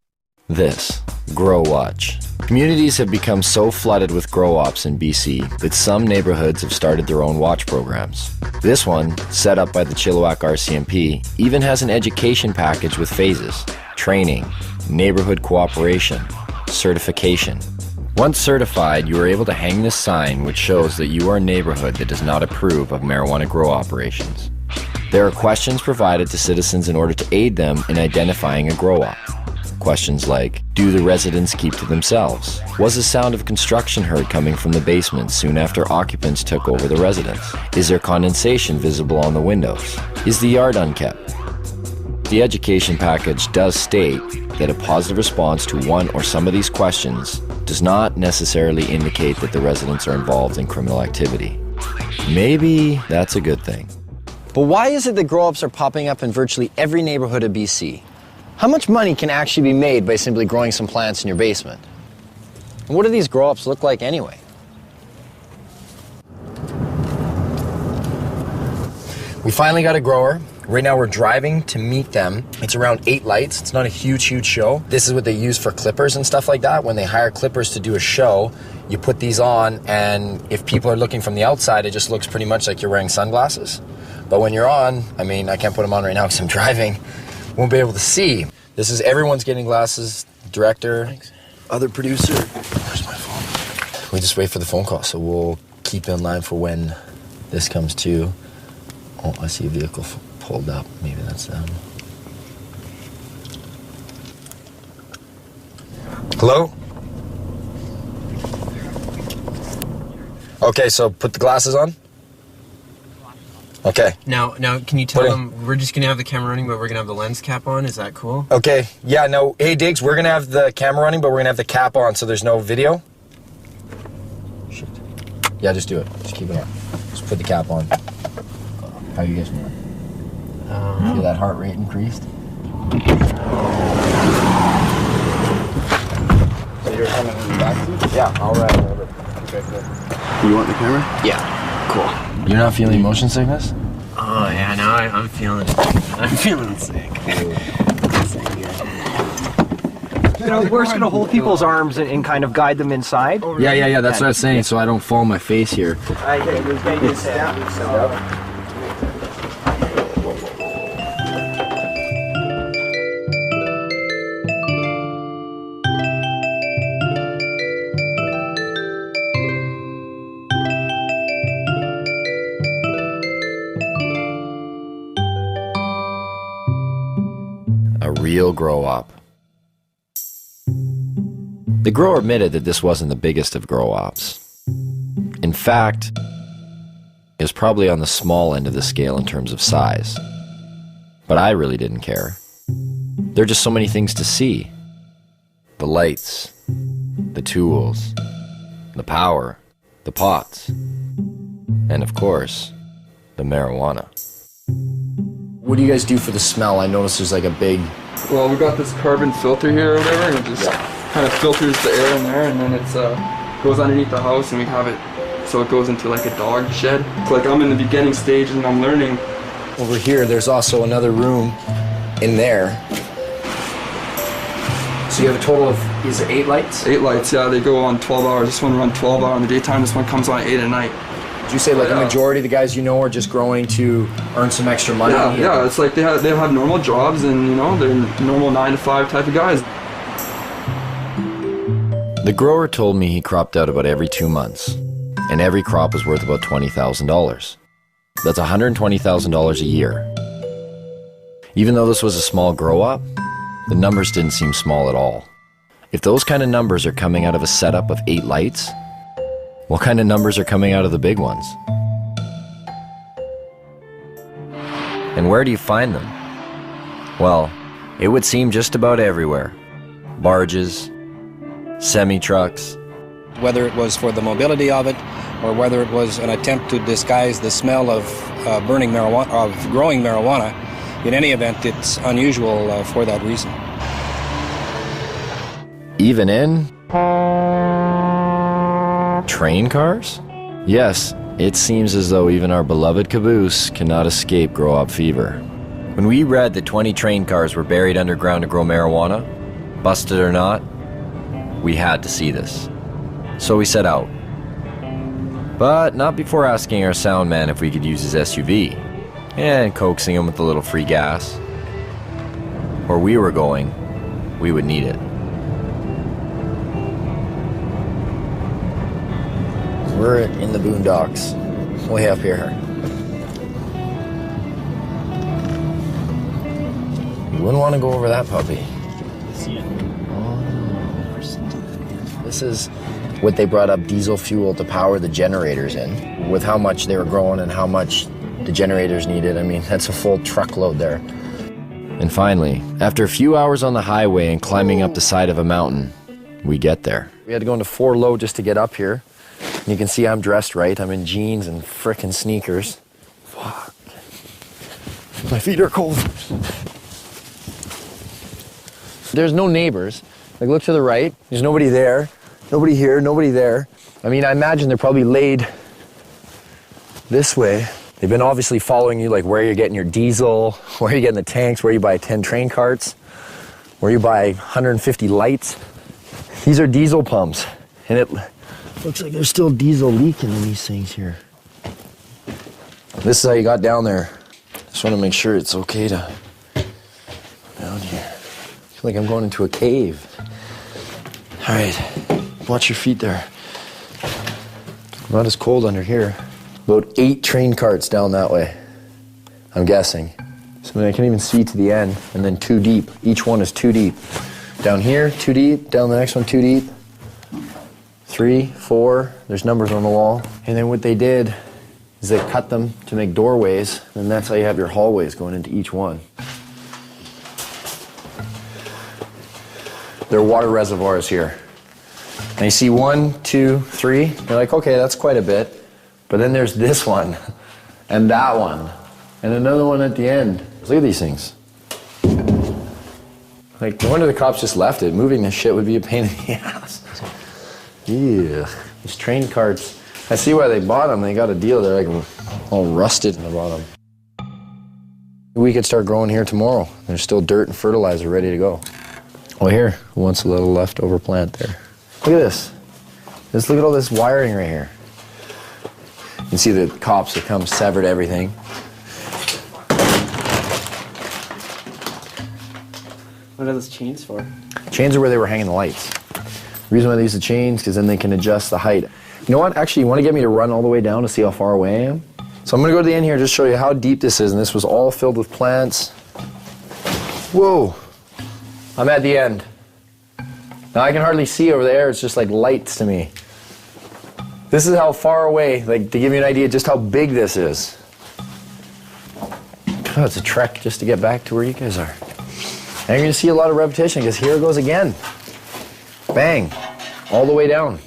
this, Grow Watch. Communities have become so flooded with grow-ops in BC that some neighborhoods have started their own watch programs. This one, set up by the Chilliwack RCMP, even has an education package with phases: training, neighborhood cooperation, certification. Once certified, you are able to hang this sign which shows that you are a neighborhood that does not approve of marijuana grow operations. There are questions provided to citizens in order to aid them in identifying a grow-op. Questions like, do the residents keep to themselves? Was the sound of construction heard coming from the basement soon after occupants took over the residence? Is there condensation visible on the windows? Is the yard unkept? The education package does state that a positive response to one or some of these questions does not necessarily indicate that the residents are involved in criminal activity. Maybe that's a good thing. But why is it that grow-ups are popping up in virtually every neighborhood of BC? How much money can actually be made by simply growing some plants in your basement? And what do these grow-ups look like anyway? We finally got a grower. Right now we're driving to meet them. It's around 8 lights. It's not a huge show. This is what they use for clippers and stuff like that. When they hire clippers to do a show, you put these on, and if people are looking from the outside, it just looks pretty much like you're wearing sunglasses. But when you're on, I mean, I can't put them on right now because I'm driving. Won't be able to see. This is everyone's getting glasses. Director, other producer. Where's my phone? We just wait for the phone call, so we'll keep in line for when this comes to. Oh, I see a vehicle pulled up. Maybe that's them. Hello? Okay, so put the glasses on. Okay. Now, can you tell them we're just gonna have the camera running, but we're gonna have the lens cap on? Is that cool? Okay. Yeah. No. Hey, Diggs, we're gonna have the camera running, but we're gonna have the cap on, so there's no video. Shit. Yeah, just do it. Just keep it on. Just put the cap on. How you guys feeling? Feel that heart rate increased? So you're coming in the back seat? Yeah. All right. Okay. Good. You want the camera? Yeah. Cool. You're not feeling motion sickness? Oh yeah, now I'm feeling it. I'm feeling sick. You know, we're just gonna hold people's arms and kind of guide them inside. Yeah. That's what I was saying, so I don't fall my face here. real grow-op. The grower admitted that this wasn't the biggest of grow-ops. In fact, it was probably on the small end of the scale in terms of size. But I really didn't care. There are just so many things to see. The lights, the tools, the power, the pots, and of course, the marijuana. What do you guys do for the smell? I noticed there's like a big... Well, we got this carbon filter here or whatever, and it just kind of filters the air in there, and then it goes underneath the house, and we have it so it goes into like a dog shed. It's like I'm in the beginning stage and I'm learning. Over here, there's also another room in there. So you have a total of, is it 8 lights? 8 lights, yeah, they go on 12 hours. This one runs 12 hours in the daytime, this one comes on 8 at night. Did you say like the majority of the guys you know are just growing to earn some extra money? Yeah, it's like they have normal jobs and, you know, they're normal 9 to 5 type of guys. The grower told me he cropped out about every 2 months, and every crop was worth about $20,000. That's $120,000 a year. Even though this was a small grow-up, the numbers didn't seem small at all. If those kind of numbers are coming out of a setup of 8 lights, what kind of numbers are coming out of the big ones? And where do you find them? Well, it would seem just about everywhere. Barges, semi-trucks. Whether it was for the mobility of it, or whether it was an attempt to disguise the smell of burning marijuana, of growing marijuana, in any event, it's unusual for that reason. Even in train cars? Yes, it seems as though even our beloved caboose cannot escape grow-op fever. When we read that 20 train cars were buried underground to grow marijuana, busted or not, we had to see this. So we set out. But not before asking our sound man if we could use his SUV, and coaxing him with a little free gas. Where we were going, we would need it. We're in the boondocks, way up here. You wouldn't want to go over that puppy. This is what they brought up diesel fuel to power the generators in, with how much they were growing and how much the generators needed. I mean, that's a full truckload there. And finally, after a few hours on the highway and climbing up the side of a mountain, we get there. We had to go into 4 low just to get up here. And you can see I'm dressed right. I'm in jeans and frickin' sneakers. Fuck. My feet are cold. There's no neighbors. Like, look to the right. There's nobody there. Nobody here, nobody there. I mean, I imagine they're probably laid this way. They've been obviously following you, like where you're getting your diesel, where you're getting the tanks, where you buy 10 train carts, where you buy 150 lights. These are diesel pumps, and it looks like there's still diesel leaking in these things here. This is how you got down there. Just want to make sure it's okay to down here. I feel like I'm going into a cave. All right, watch your feet there. Not as cold under here. About 8 train carts down that way, I'm guessing. So I can't even see to the end, and then 2 deep. Each one is 2 deep. Down here, 2 deep. Down the next one, 2 deep. 3, 4, there's numbers on the wall. And then what they did is they cut them to make doorways, and that's how you have your hallways going into each one. There are water reservoirs here. And you see 1, 2, 3, you're like, okay, that's quite a bit. But then there's this one, and that one, and another one at the end. Look at these things. Like, no wonder the cops just left it. Moving this shit would be a pain in the ass. Yeah, these train carts, I see why they bought them. They got a deal. They're like all rusted in the bottom. We could start growing here tomorrow. There's still dirt and fertilizer ready to go. Oh, here, who wants a little leftover plant there? Look at this. Just look at all this wiring right here. You can see the cops have come, severed everything. What are those chains for? Chains are where they were hanging the lights. The reason why they use the chains, because then they can adjust the height. You know what? Actually, you want to get me to run all the way down to see how far away I am? So I'm going to go to the end here and just show you how deep this is. And this was all filled with plants. Whoa. I'm at the end. Now I can hardly see over there, it's just like lights to me. This is how far away, like to give you an idea just how big this is. Oh, it's a trek just to get back to where you guys are. And you're gonna see a lot of repetition because here it goes again. Bang, all the way down.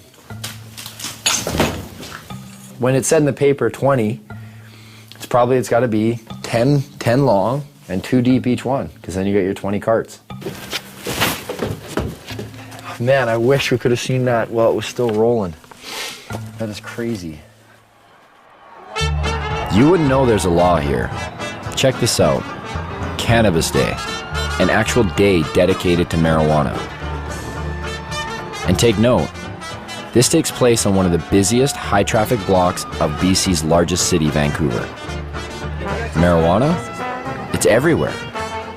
When it said in the paper 20, it's gotta be 10 long and 2 deep each one, because then you get your 20 carts. Man, I wish we could have seen that while it was still rolling. That is crazy. You wouldn't know there's a law here. Check this out. Cannabis Day. An actual day dedicated to marijuana. And take note, this takes place on one of the busiest high-traffic blocks of BC's largest city, Vancouver. Marijuana? It's everywhere.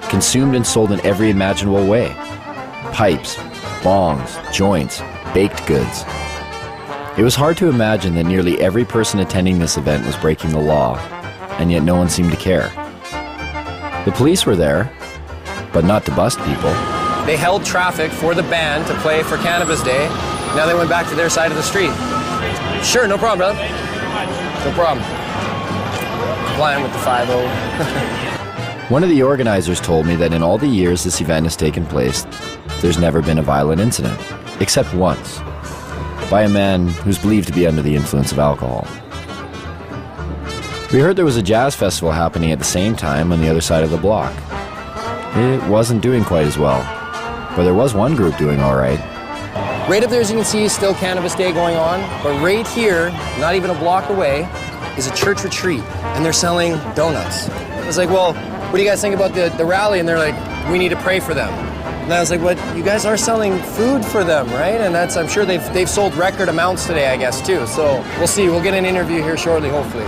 Consumed and sold in every imaginable way. Pipes, bongs, joints, baked goods. It was hard to imagine that nearly every person attending this event was breaking the law, and yet no one seemed to care. The police were there, but not to bust people. They held traffic for the band to play for Cannabis Day. Now they went back to their side of the street. Sure, no problem, brother. No problem. Complying with the 5-0. One of the organizers told me that in all the years this event has taken place, there's never been a violent incident, except once, by a man who's believed to be under the influence of alcohol. We heard there was a jazz festival happening at the same time on the other side of the block. It wasn't doing quite as well, but there was one group doing all right. Right up there, as you can see, is still Cannabis Day going on, but right here, not even a block away, is a church retreat, and they're selling donuts. I was like, well, what do you guys think about the rally? And they're like, we need to pray for them. And I was like, what? You guys are selling food for them, right? And that's, I'm sure they've sold record amounts today, I guess, too. So we'll see. We'll get an interview here shortly, hopefully.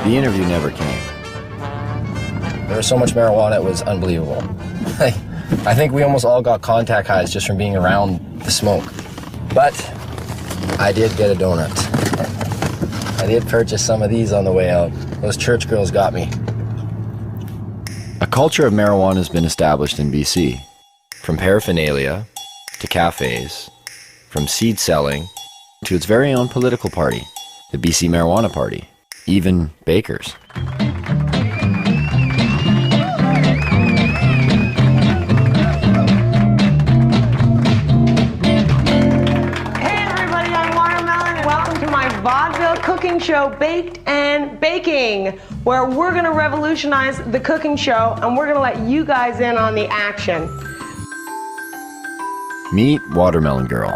The interview never came. There was so much marijuana, it was unbelievable. I think we almost all got contact highs just from being around the smoke. But I did get a donut. I did purchase some of these on the way out. Those church girls got me. A culture of marijuana has been established in BC. From paraphernalia to cafes, from seed selling to its very own political party, the BC Marijuana Party, even bakers. Vaudeville cooking show, Baked and Baking, where we're going to revolutionize the cooking show and we're going to let you guys in on the action. Meet Watermelon Girl.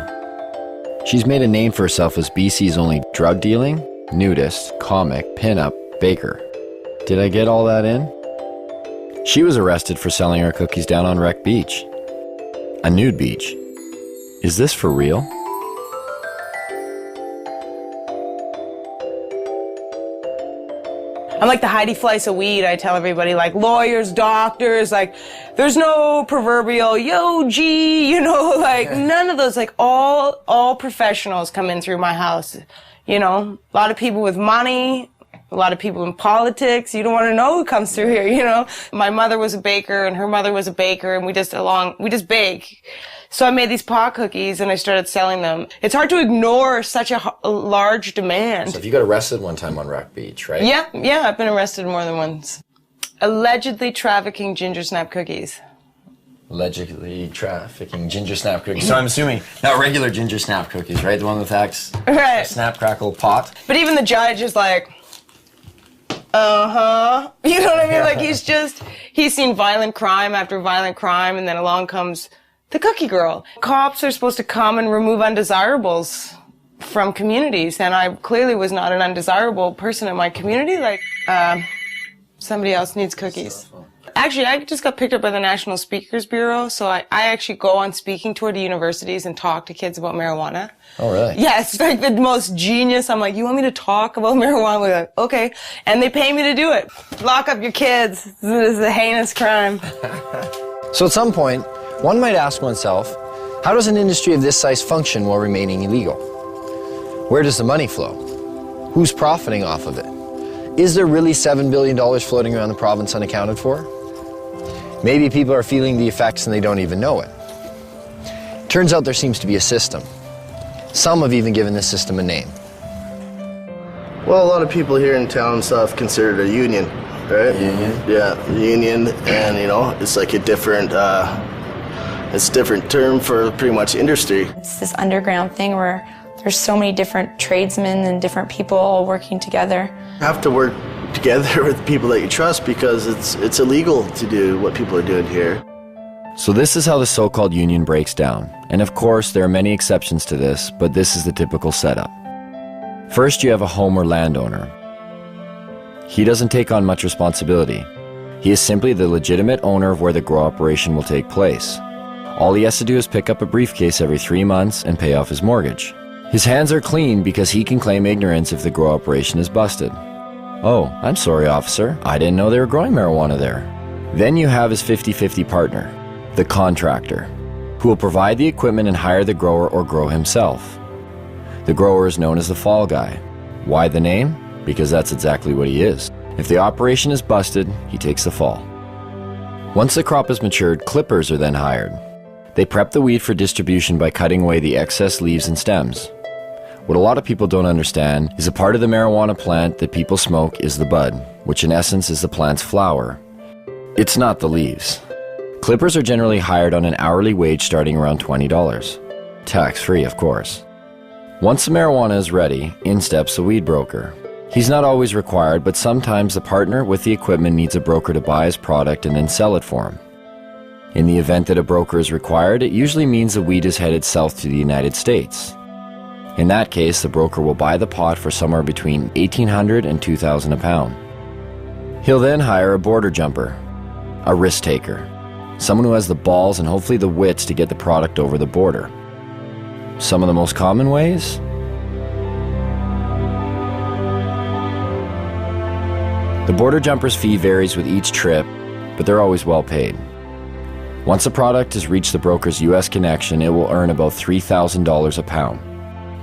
She's made a name for herself as BC's only drug dealing, nudist, comic, pinup, baker. Did I get all that in? She was arrested for selling her cookies down on Wreck Beach. A nude beach. Is this for real? I'm like the Heidi Fleiss of weed. I tell everybody, like lawyers, doctors, like there's no proverbial yo G, you know, like none of those, like all professionals come in through my house. You know, a lot of people with money, a lot of people in politics. You don't want to know who comes through here, you know. My mother was a baker and her mother was a baker and we just bake. So I made these pot cookies and I started selling them. It's hard to ignore such a large demand. So if you got arrested one time on Wreck Beach, right? Yeah, I've been arrested more than once. Allegedly trafficking ginger snap cookies. Allegedly trafficking ginger snap cookies. So I'm assuming not regular ginger snap cookies, right? The one with right. Snap crackle pot. But even the judge is like, uh-huh. You know what I mean? Like he's seen violent crime after violent crime and then along comes the cookie girl. Cops are supposed to come and remove undesirables from communities, and I clearly was not an undesirable person in my community. Like, somebody else needs cookies. Actually, I just got picked up by the National Speakers Bureau, so I actually go on speaking tour to universities and talk to kids about marijuana. Oh, really? Yeah, it's like the most genius. I'm like, you want me to talk about marijuana? We're like, okay. And they pay me to do it. Lock up your kids. This is a heinous crime. So at some point, one might ask oneself, how does an industry of this size function while remaining illegal? Where does the money flow? Who's profiting off of it? Is there really $7 billion floating around the province unaccounted for? Maybe people are feeling the effects and they don't even know it. Turns out there seems to be a system. Some have even given this system a name. Well, a lot of people here in town and stuff consider it a union, right? Union? Yeah, union, and you know, it's like a different, it's a different term for pretty much industry. It's this underground thing where there's so many different tradesmen and different people all working together. You have to work together with people that you trust because it's illegal to do what people are doing here. So this is how the so-called union breaks down. And of course, there are many exceptions to this, but this is the typical setup. First, you have a home or landowner. He doesn't take on much responsibility. He is simply the legitimate owner of where the grow operation will take place. All he has to do is pick up a briefcase every 3 months and pay off his mortgage. His hands are clean because he can claim ignorance if the grow operation is busted. Oh, I'm sorry, officer. I didn't know they were growing marijuana there. Then you have his 50-50 partner, the contractor, who will provide the equipment and hire the grower or grow himself. The grower is known as the fall guy. Why the name? Because that's exactly what he is. If the operation is busted, he takes the fall. Once the crop is matured, clippers are then hired. They prep the weed for distribution by cutting away the excess leaves and stems. What a lot of people don't understand is a part of the marijuana plant that people smoke is the bud, which in essence is the plant's flower. It's not the leaves. Clippers are generally hired on an hourly wage starting around $20. Tax-free, of course. Once the marijuana is ready, in steps the weed broker. He's not always required, but sometimes the partner with the equipment needs a broker to buy his product and then sell it for him. In the event that a broker is required, it usually means the weed is headed south to the United States. In that case, the broker will buy the pot for somewhere between $1,800 and $2,000 a pound. He'll then hire a border jumper, a risk taker, someone who has the balls and hopefully the wits to get the product over the border. Some of the most common ways? The border jumper's fee varies with each trip, but they're always well paid. Once a product has reached the broker's U.S. connection, it will earn about $3,000 a pound.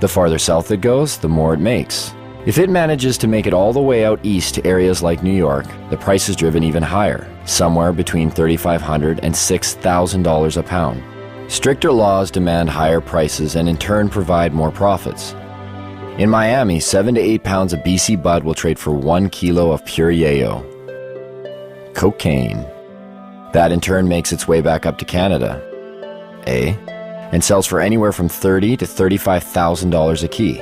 The farther south it goes, the more it makes. If it manages to make it all the way out east to areas like New York, the price is driven even higher, somewhere between $3,500 and $6,000 a pound. Stricter laws demand higher prices and in turn provide more profits. In Miami, 7 to 8 pounds of BC bud will trade for 1 kilo of pure yayo. Cocaine. That in turn makes its way back up to Canada, and sells for anywhere from $30,000 to $35,000 a key.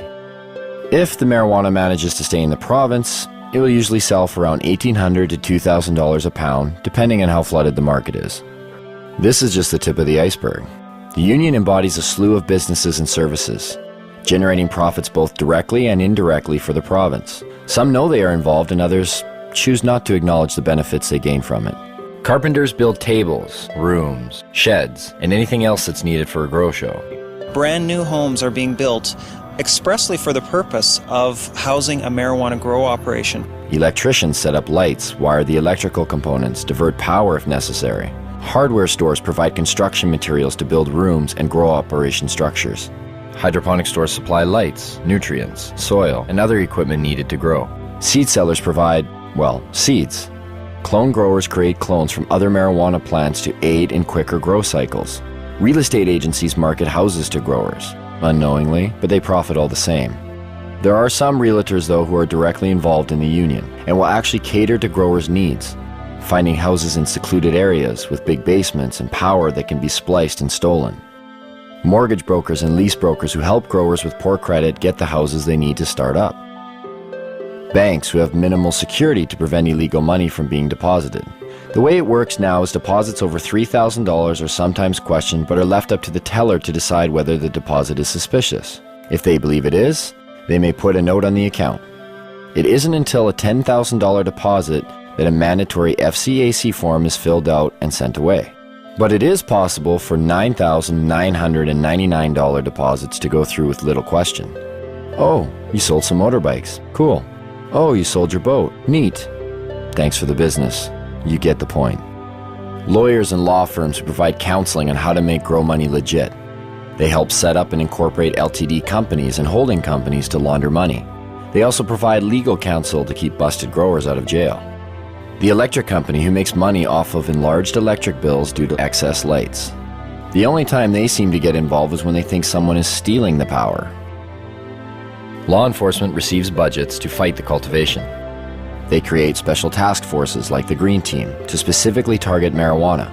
If the marijuana manages to stay in the province, it will usually sell for around $1,800 to $2,000 a pound, depending on how flooded the market is. This is just the tip of the iceberg. The union embodies a slew of businesses and services, generating profits both directly and indirectly for the province. Some know they are involved and others choose not to acknowledge the benefits they gain from it. Carpenters build tables, rooms, sheds, and anything else that's needed for a grow show. Brand new homes are being built expressly for the purpose of housing a marijuana grow operation. Electricians set up lights, wire the electrical components, divert power if necessary. Hardware stores provide construction materials to build rooms and grow operation structures. Hydroponic stores supply lights, nutrients, soil, and other equipment needed to grow. Seed sellers provide, well, seeds. Clone growers create clones from other marijuana plants to aid in quicker grow cycles. Real estate agencies market houses to growers, unknowingly, but they profit all the same. There are some realtors, though, who are directly involved in the union and will actually cater to growers' needs, finding houses in secluded areas with big basements and power that can be spliced and stolen. Mortgage brokers and lease brokers who help growers with poor credit get the houses they need to start up. Banks who have minimal security to prevent illegal money from being deposited. The way it works now is deposits over $3,000 are sometimes questioned but are left up to the teller to decide whether the deposit is suspicious. If they believe it is, they may put a note on the account. It isn't until a $10,000 deposit that a mandatory FCAC form is filled out and sent away. But it is possible for $9,999 deposits to go through with little question. Oh, you sold some motorbikes. Cool. Oh, you sold your boat. Neat. Thanks for the business. You get the point. Lawyers and law firms who provide counseling on how to make grow money legit. They help set up and incorporate LTD companies and holding companies to launder money. They also provide legal counsel to keep busted growers out of jail. the electric company who makes money off of enlarged electric bills due to excess lights. The only time they seem to get involved is when they think someone is stealing the power. Law enforcement receives budgets to fight the cultivation. They create special task forces like the Green Team to specifically target marijuana.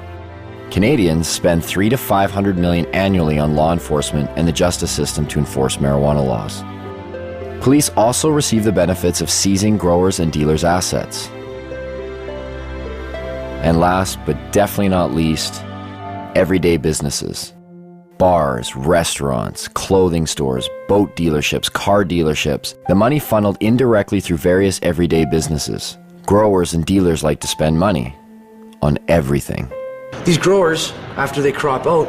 Canadians spend $300 to $500 million annually on law enforcement and the justice system to enforce marijuana laws. Police also receive the benefits of seizing growers' and dealers' assets. And last, but definitely not least, everyday businesses. Bars, restaurants, clothing stores, boat dealerships, car dealerships. The money funneled indirectly through various everyday businesses. Growers and dealers like to spend money on everything. These growers, after they crop out,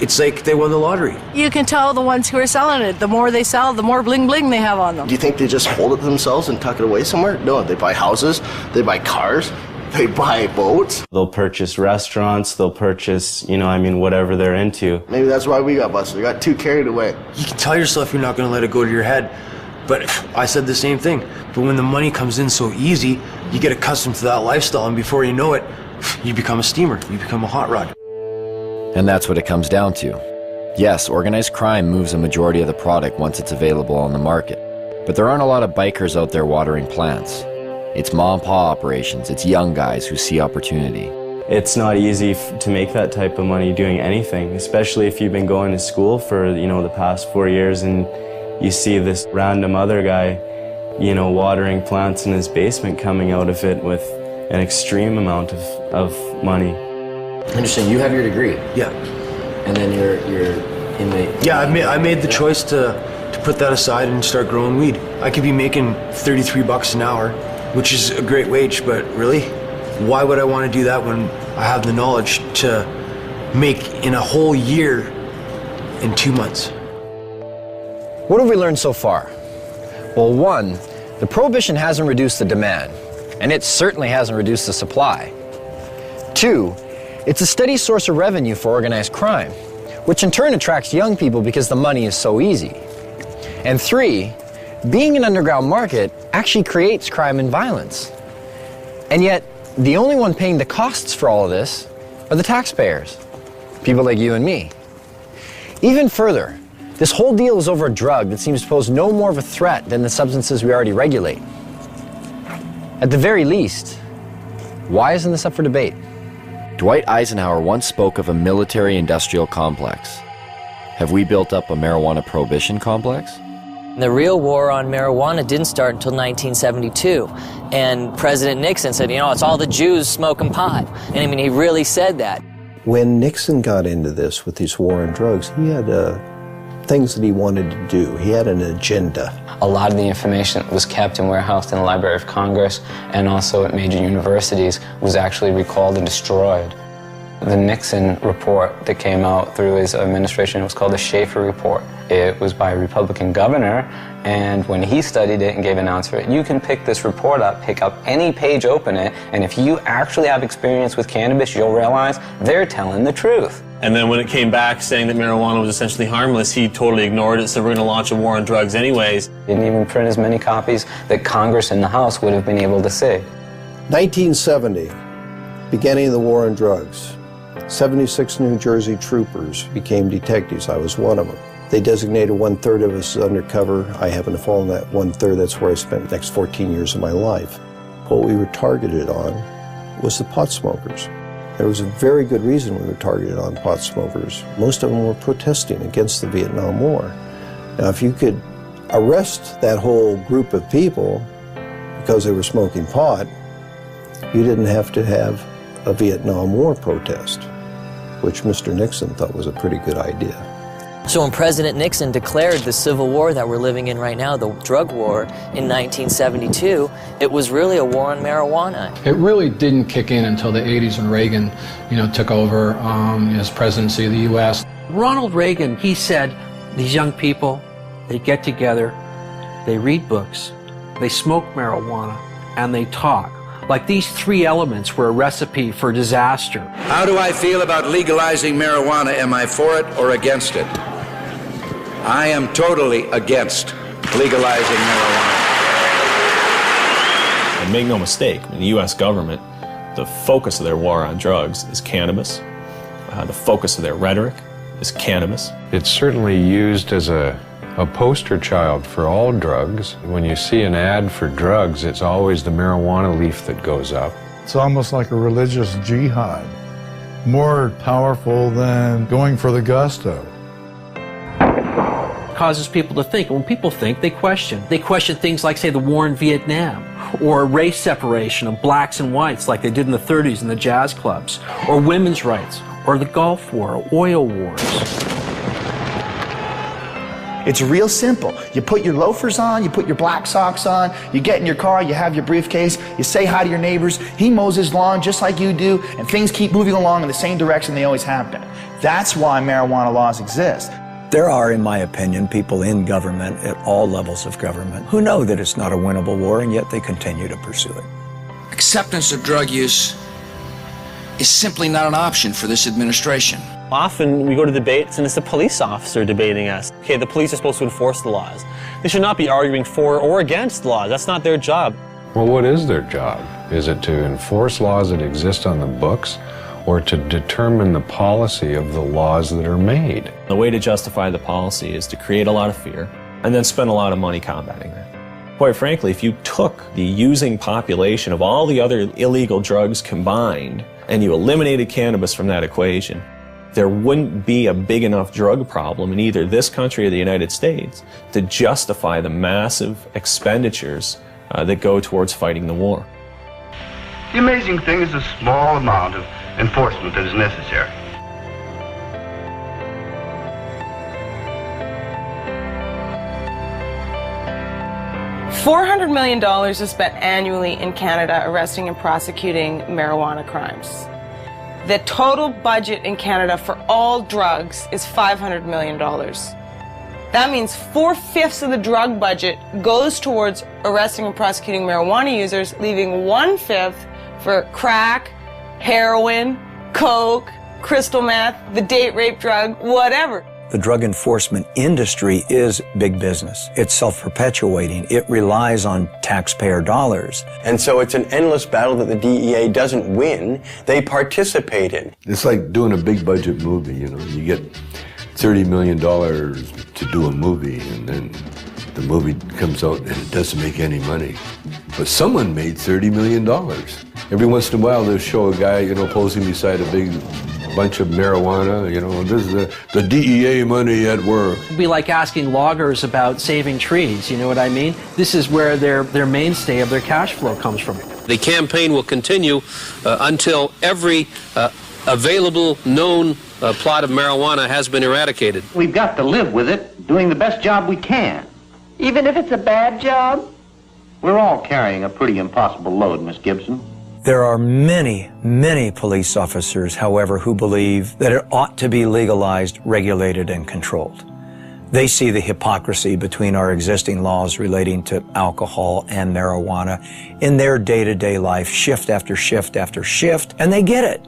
it's like they won the lottery. You can tell the ones who are selling it. The more they sell, the more bling bling they have on them. Do you think they just hold it to themselves and tuck it away somewhere? No, they buy houses, they buy cars, they buy boats. They'll purchase restaurants, they'll purchase, whatever they're into. Maybe that's why we got busted. We got too carried away. You can tell yourself you're not going to let it go to your head. But I said the same thing. But when the money comes in so easy, you get accustomed to that lifestyle, and before you know it, you become a steamer, you become a hot rod. And that's what it comes down to. Yes, organized crime moves a majority of the product once it's available on the market. But there aren't a lot of bikers out there watering plants. It's mom-and-pop operations, it's young guys who see opportunity. It's not easy to make that type of money doing anything, especially if you've been going to school for, the past 4 years and you see this random other guy, watering plants in his basement coming out of it with an extreme amount of money. Interesting. You have your degree. Yeah. And then you're in the... Yeah, I made the choice to put that aside and start growing weed. I could be making $33 an hour, which is a great wage, but really, why would I want to do that when I have the knowledge to make in a whole year in 2 months? What have we learned so far? Well, one, the prohibition hasn't reduced the demand, and it certainly hasn't reduced the supply. Two, it's a steady source of revenue for organized crime, which in turn attracts young people because the money is so easy. And three, being an underground market actually creates crime and violence. And yet, the only one paying the costs for all of this are the taxpayers, people like you and me. Even further, this whole deal is over a drug that seems to pose no more of a threat than the substances we already regulate. At the very least, why isn't this up for debate? Dwight Eisenhower once spoke of a military-industrial complex. Have we built up a marijuana prohibition complex? The real war on marijuana didn't start until 1972. And President Nixon said, it's all the Jews smoking pot. And he really said that. When Nixon got into this with this war on drugs, he had things that he wanted to do. He had an agenda. A lot of the information that was kept and warehoused in the Library of Congress and also at major universities was actually recalled and destroyed. The Nixon report that came out through his administration was called the Schaefer Report. It was by a Republican governor, and when he studied it and gave an answer, you can pick this report up, pick up any page, open it, and if you actually have experience with cannabis, you'll realize they're telling the truth. And then when it came back saying that marijuana was essentially harmless, he totally ignored it, so we're going to launch a war on drugs anyways. Didn't even print as many copies that Congress and the House would have been able to see. 1970, beginning of the war on drugs. 76 New Jersey troopers became detectives. I was one of them. They designated 1/3 of us as undercover. I happened to fall in that 1/3. That's where I spent the next 14 years of my life. What we were targeted on was the pot smokers. There was a very good reason we were targeted on pot smokers. Most of them were protesting against the Vietnam War. Now, if you could arrest that whole group of people because they were smoking pot, you didn't have to have a Vietnam War protest, which Mr. Nixon thought was a pretty good idea. So when President Nixon declared the civil war that we're living in right now, the drug war, in 1972, it was really a war on marijuana. It really didn't kick in until the 80s when Reagan, took over his presidency of the U.S. Ronald Reagan, he said, these young people, they get together, they read books, they smoke marijuana, and they talk. Like these three elements were a recipe for disaster. How do I feel about legalizing marijuana? Am I for it or against it? I am totally against legalizing marijuana. And make no mistake, the U.S. government, the focus of their war on drugs is cannabis. The focus of their rhetoric is cannabis. It's certainly used as a poster child for all drugs. When you see an ad for drugs, it's always the marijuana leaf that goes up. It's almost like a religious jihad, more powerful than going for the gusto. Causes people to think. And when people think, they question. They question things like, say, the war in Vietnam, or race separation of blacks and whites like they did in the 30s in the jazz clubs, or women's rights, or the Gulf War, or oil wars. It's real simple. You put your loafers on, you put your black socks on, you get in your car, you have your briefcase, you say hi to your neighbors, he mows his lawn just like you do, and things keep moving along in the same direction they always have been. That's why marijuana laws exist. There are, in my opinion, people in government at all levels of government who know that it's not a winnable war, and yet they continue to pursue it. Acceptance of drug use is simply not an option for this administration. Often we go to debates and it's a police officer debating us. Okay, the police are supposed to enforce the laws. They should not be arguing for or against laws. That's not their job. Well, what is their job? Is it to enforce laws that exist on the books, or to determine the policy of the laws that are made? The way to justify the policy is to create a lot of fear and then spend a lot of money combating that. Quite frankly, if you took the using population of all the other illegal drugs combined and you eliminated cannabis from that equation, there wouldn't be a big enough drug problem in either this country or the United States to justify the massive expenditures that go towards fighting the war. The amazing thing is the small amount of enforcement that is necessary. $400 million is spent annually in Canada arresting and prosecuting marijuana crimes. The total budget in Canada for all drugs is $500 million. That means 4/5 of the drug budget goes towards arresting and prosecuting marijuana users, leaving 1/5 for crack, heroin, coke, crystal meth, the date rape drug, whatever. The drug enforcement industry is big business. It's self-perpetuating. It relies on taxpayer dollars. And so it's an endless battle that the DEA doesn't win, they participate in. It's like doing a big budget movie, you know. You get $30 million to do a movie, and then the movie comes out and it doesn't make any money. But someone made $30 million. Every once in a while they'll show a guy, you know, posing beside a big bunch of marijuana, you know, this is the DEA money at work. It'd be like asking loggers about saving trees, you know what I mean? This is where their mainstay of their cash flow comes from. The campaign will continue until every available known plot of marijuana has been eradicated. We've got to live with it, doing the best job we can. Even if it's a bad job? We're all carrying a pretty impossible load, Miss Gibson. There are many, many police officers, however, who believe that it ought to be legalized, regulated, and controlled. They see the hypocrisy between our existing laws relating to alcohol and marijuana in their day-to-day life, shift after shift after shift, and they get it.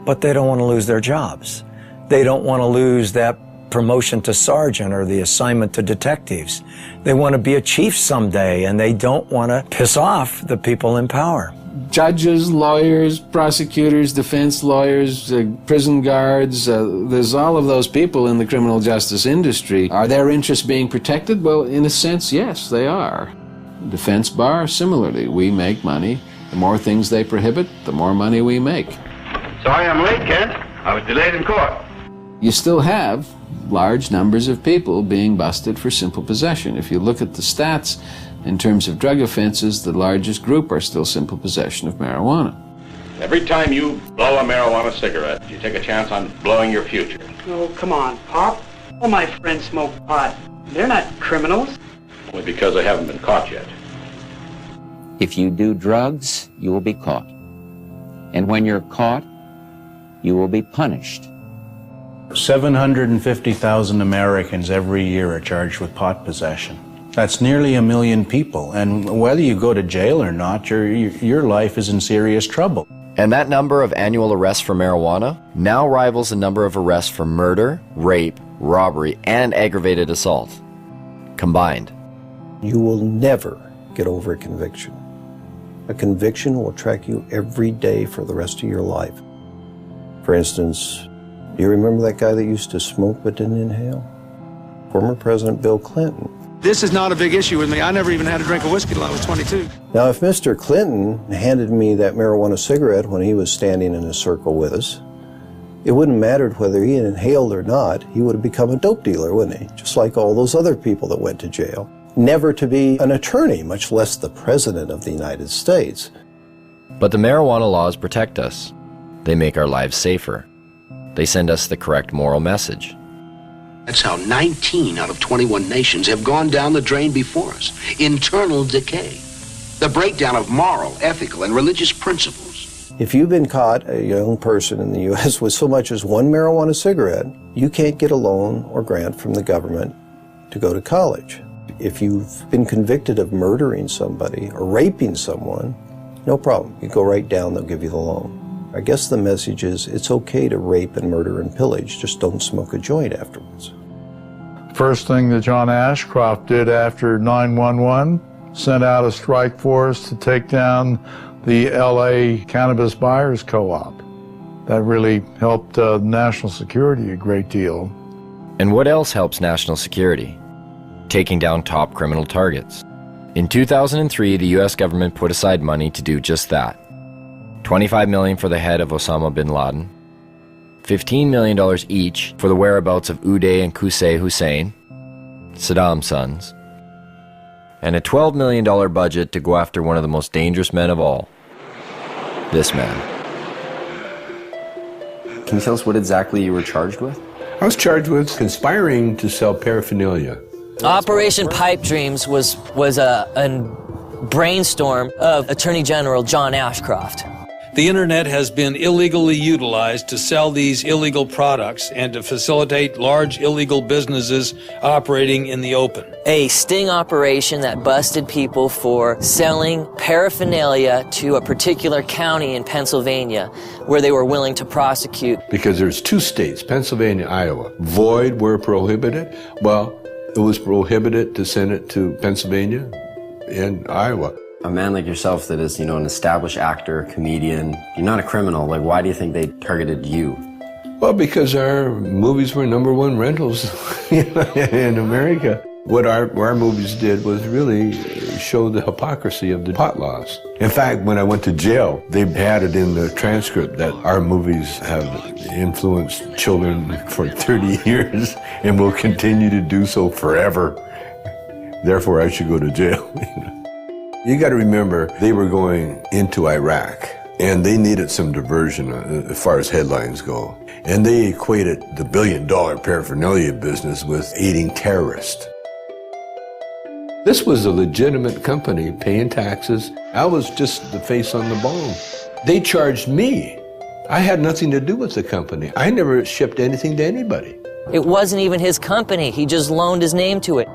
But they don't want to lose their jobs. They don't want to lose that promotion to sergeant or the assignment to detectives. They want to be a chief someday, and they don't want to piss off the people in power. Judges, lawyers, prosecutors, defense lawyers, prison guards, there's all of those people in the criminal justice industry. Are their interests being protected? Well, in a sense, yes, they are. Defense bar, similarly, we make money. The more things they prohibit, the more money we make. Sorry I'm late, Kent. I was delayed in court. You still have large numbers of people being busted for simple possession. If you look at the stats, in terms of drug offenses, the largest group are still simple possession of marijuana. Every time you blow a marijuana cigarette, you take a chance on blowing your future. Oh, come on, Pop. All my friends smoke pot. They're not criminals. Only because they haven't been caught yet. If you do drugs, you will be caught. And when you're caught, you will be punished. 750,000 Americans every year are charged with pot possession. That's nearly 1 million people, and whether you go to jail or not, your life is in serious trouble. And that number of annual arrests for marijuana now rivals the number of arrests for murder, rape, robbery, and aggravated assault combined. You will never get over a conviction. A conviction will track you every day for the rest of your life. For instance, do you remember that guy that used to smoke but didn't inhale? Former President Bill Clinton. This is not a big issue with me. I never even had a drink of whiskey till I was 22. Now, if Mr. Clinton handed me that marijuana cigarette when he was standing in a circle with us, it wouldn't matter whether he inhaled or not. He would have become a dope dealer, wouldn't he? Just like all those other people that went to jail. Never to be an attorney, much less the President of the United States. But the marijuana laws protect us. They make our lives safer. They send us the correct moral message. That's how 19 out of 21 nations have gone down the drain before us. Internal decay. The breakdown of moral, ethical, and religious principles. If you've been caught, a young person in the U.S., with so much as one marijuana cigarette, you can't get a loan or grant from the government to go to college. If you've been convicted of murdering somebody or raping someone, no problem. You go right down, they'll give you the loan. I guess the message is it's okay to rape and murder and pillage, just don't smoke a joint afterwards. First thing that John Ashcroft did after 9/11, sent out a strike force to take down the LA Cannabis Buyers Co-op. That really helped national security a great deal. And what else helps national security? Taking down top criminal targets. In 2003, the US government put aside money to do just that. $25 million for the head of Osama bin Laden, $15 million each for the whereabouts of Uday and Qusay Hussein, Saddam's sons, and a $12 million budget to go after one of the most dangerous men of all, this man. Can you tell us what exactly you were charged with? I was charged with conspiring to sell paraphernalia. Operation Pipe Dreams was a brainstorm of Attorney General John Ashcroft. The internet has been illegally utilized to sell these illegal products and to facilitate large illegal businesses operating in the open. A sting operation that busted people for selling paraphernalia to a particular county in Pennsylvania where they were willing to prosecute. Because there's two states, Pennsylvania, Iowa. Void were prohibited. Well, it was prohibited to send it to Pennsylvania and Iowa. A man like yourself that is, an established actor, comedian, you're not a criminal. Like, why do you think they targeted you? Well, because our movies were #1 rentals in America. What our movies did was really show the hypocrisy of the pot laws. In fact, when I went to jail, they had it in the transcript that our movies have influenced children for 30 years and will continue to do so forever. Therefore, I should go to jail. You got to remember, they were going into Iraq, and they needed some diversion as far as headlines go. And they equated the $1 billion paraphernalia business with aiding terrorists. This was a legitimate company paying taxes. I was just the face on the bone. They charged me. I had nothing to do with the company. I never shipped anything to anybody. It wasn't even his company. He just loaned his name to it.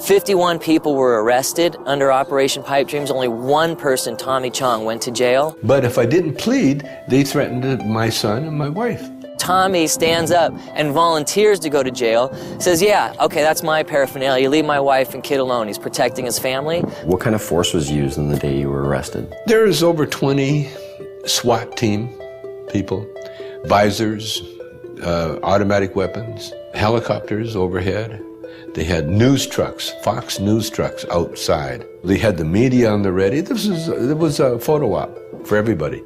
51 people were arrested under Operation Pipe Dreams. Only one person, Tommy Chong, went to jail. But if I didn't plead, they threatened my son and my wife. Tommy stands up and volunteers to go to jail, says, yeah, okay, that's my paraphernalia. Leave my wife and kid alone. He's protecting his family. What kind of force was used on the day you were arrested? There's over 20 SWAT team people, visors, automatic weapons, helicopters overhead. They had news trucks, Fox News trucks outside. They had the media on the ready. It was a photo op for everybody.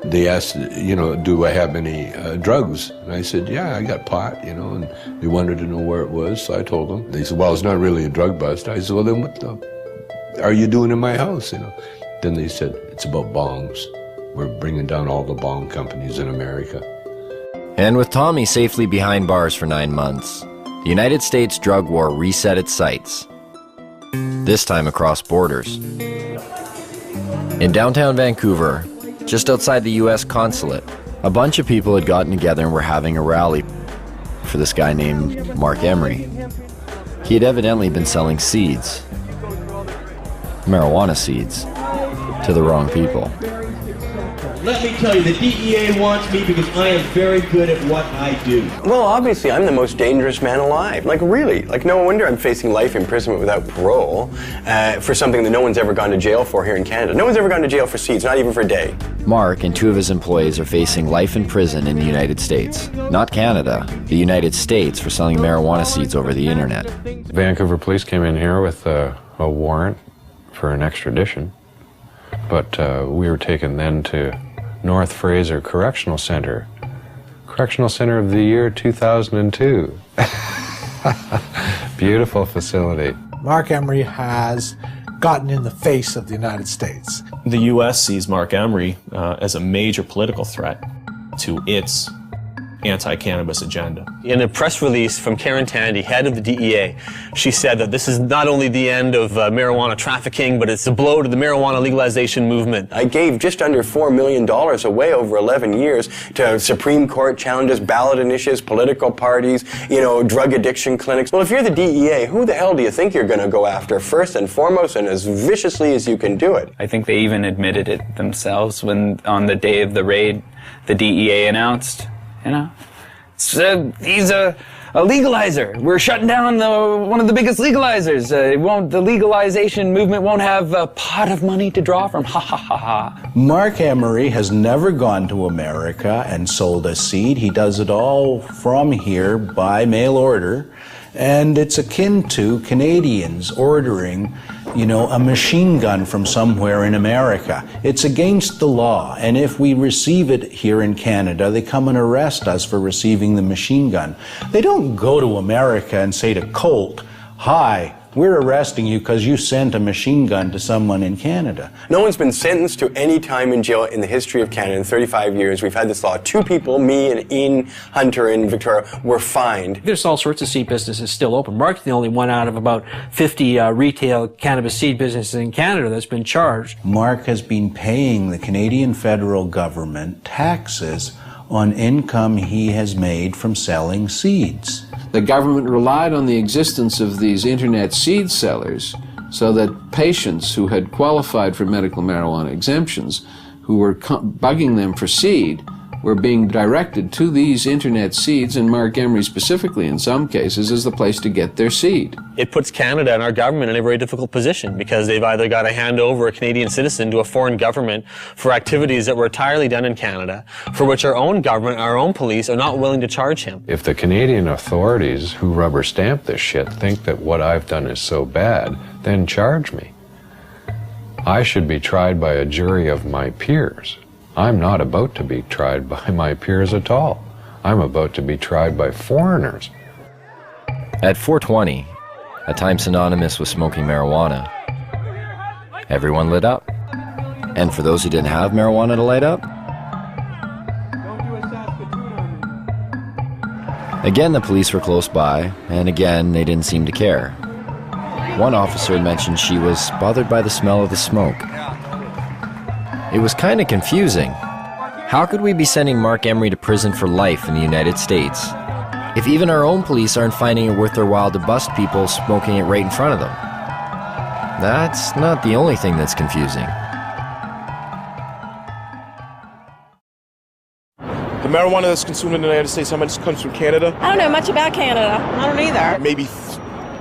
They asked, do I have any drugs? And I said, yeah, I got pot, and they wanted to know where it was, so I told them. They said, well, it's not really a drug bust. I said, well, then what are you doing in my house, Then they said, it's about bongs. We're bringing down all the bong companies in America. And with Tommy safely behind bars for 9 months, the United States drug war reset its sights, this time across borders. In downtown Vancouver, just outside the US consulate, a bunch of people had gotten together and were having a rally for this guy named Mark Emery. He had evidently been selling seeds, marijuana seeds, to to the wrong people. Let me tell you, the DEA wants me because I am very good at what I do. Well, obviously, I'm the most dangerous man alive. Like, really. Like, no wonder I'm facing life imprisonment without parole for something that no one's ever gone to jail for here in Canada. No one's ever gone to jail for seeds, not even for a day. Mark and 2 of his employees are facing life in prison in the United States. Not Canada, the United States, for selling marijuana seeds over the internet. Vancouver police came in here with a warrant for an extradition, but we were taken then to North Fraser Correctional Center. Correctional Center of the year 2002. Beautiful facility. Mark Emery has gotten in the face of the United States. The U.S. sees Mark Emery as a major political threat to its anti-cannabis agenda. In a press release from Karen Tandy, head of the DEA, she said that this is not only the end of marijuana trafficking, but it's a blow to the marijuana legalization movement. I gave just under $4 million away over 11 years to Supreme Court challenges, ballot initiatives, political parties, drug addiction clinics. Well, if you're the DEA, who the hell do you think you're going to go after first and foremost and as viciously as you can do it? I think they even admitted it themselves when on the day of the raid, the DEA announced, he's a legalizer. We're shutting down one of the biggest legalizers. The legalization movement won't have a pot of money to draw from. Ha ha ha ha. Mark Emery has never gone to America and sold a seed. He does it all from here by mail order. And it's akin to Canadians ordering, a machine gun from somewhere in America. It's against the law. And if we receive it here in Canada, they come and arrest us for receiving the machine gun. They don't go to America and say to Colt, "Hi, we're arresting you because you sent a machine gun to someone in Canada." No one's been sentenced to any time in jail in the history of Canada in 35 years. We've had this law. 2 people, me and Ian Hunter in Victoria, were fined. There's all sorts of seed businesses still open. Mark's the only one out of about 50 retail cannabis seed businesses in Canada that's been charged. Mark has been paying the Canadian federal government taxes on income he has made from selling seeds. The government relied on the existence of these internet seed sellers so that patients who had qualified for medical marijuana exemptions, who were bugging them for seed, were being directed to these internet seeds, and Mark Emery specifically in some cases is the place to get their seed. It puts Canada and our government in a very difficult position because they've either got to hand over a Canadian citizen to a foreign government for activities that were entirely done in Canada, for which our own government, our own police are not willing to charge him. If the Canadian authorities who rubber stamp this shit think that what I've done is so bad, then charge me. I should be tried by a jury of my peers. I'm not about to be tried by my peers at all. I'm about to be tried by foreigners. At 420, a time synonymous with smoking marijuana, everyone lit up. And for those who didn't have marijuana to light up, again the police were close by, and again they didn't seem to care. One officer mentioned she was bothered by the smell of the smoke. It was kind of confusing. How could we be sending Mark Emery to prison for life in the United States if even our own police aren't finding it worth their while to bust people smoking it right in front of them? That's not the only thing that's confusing. The marijuana that's consumed in the United States, how much comes from Canada? I don't know much about Canada. I don't either. Maybe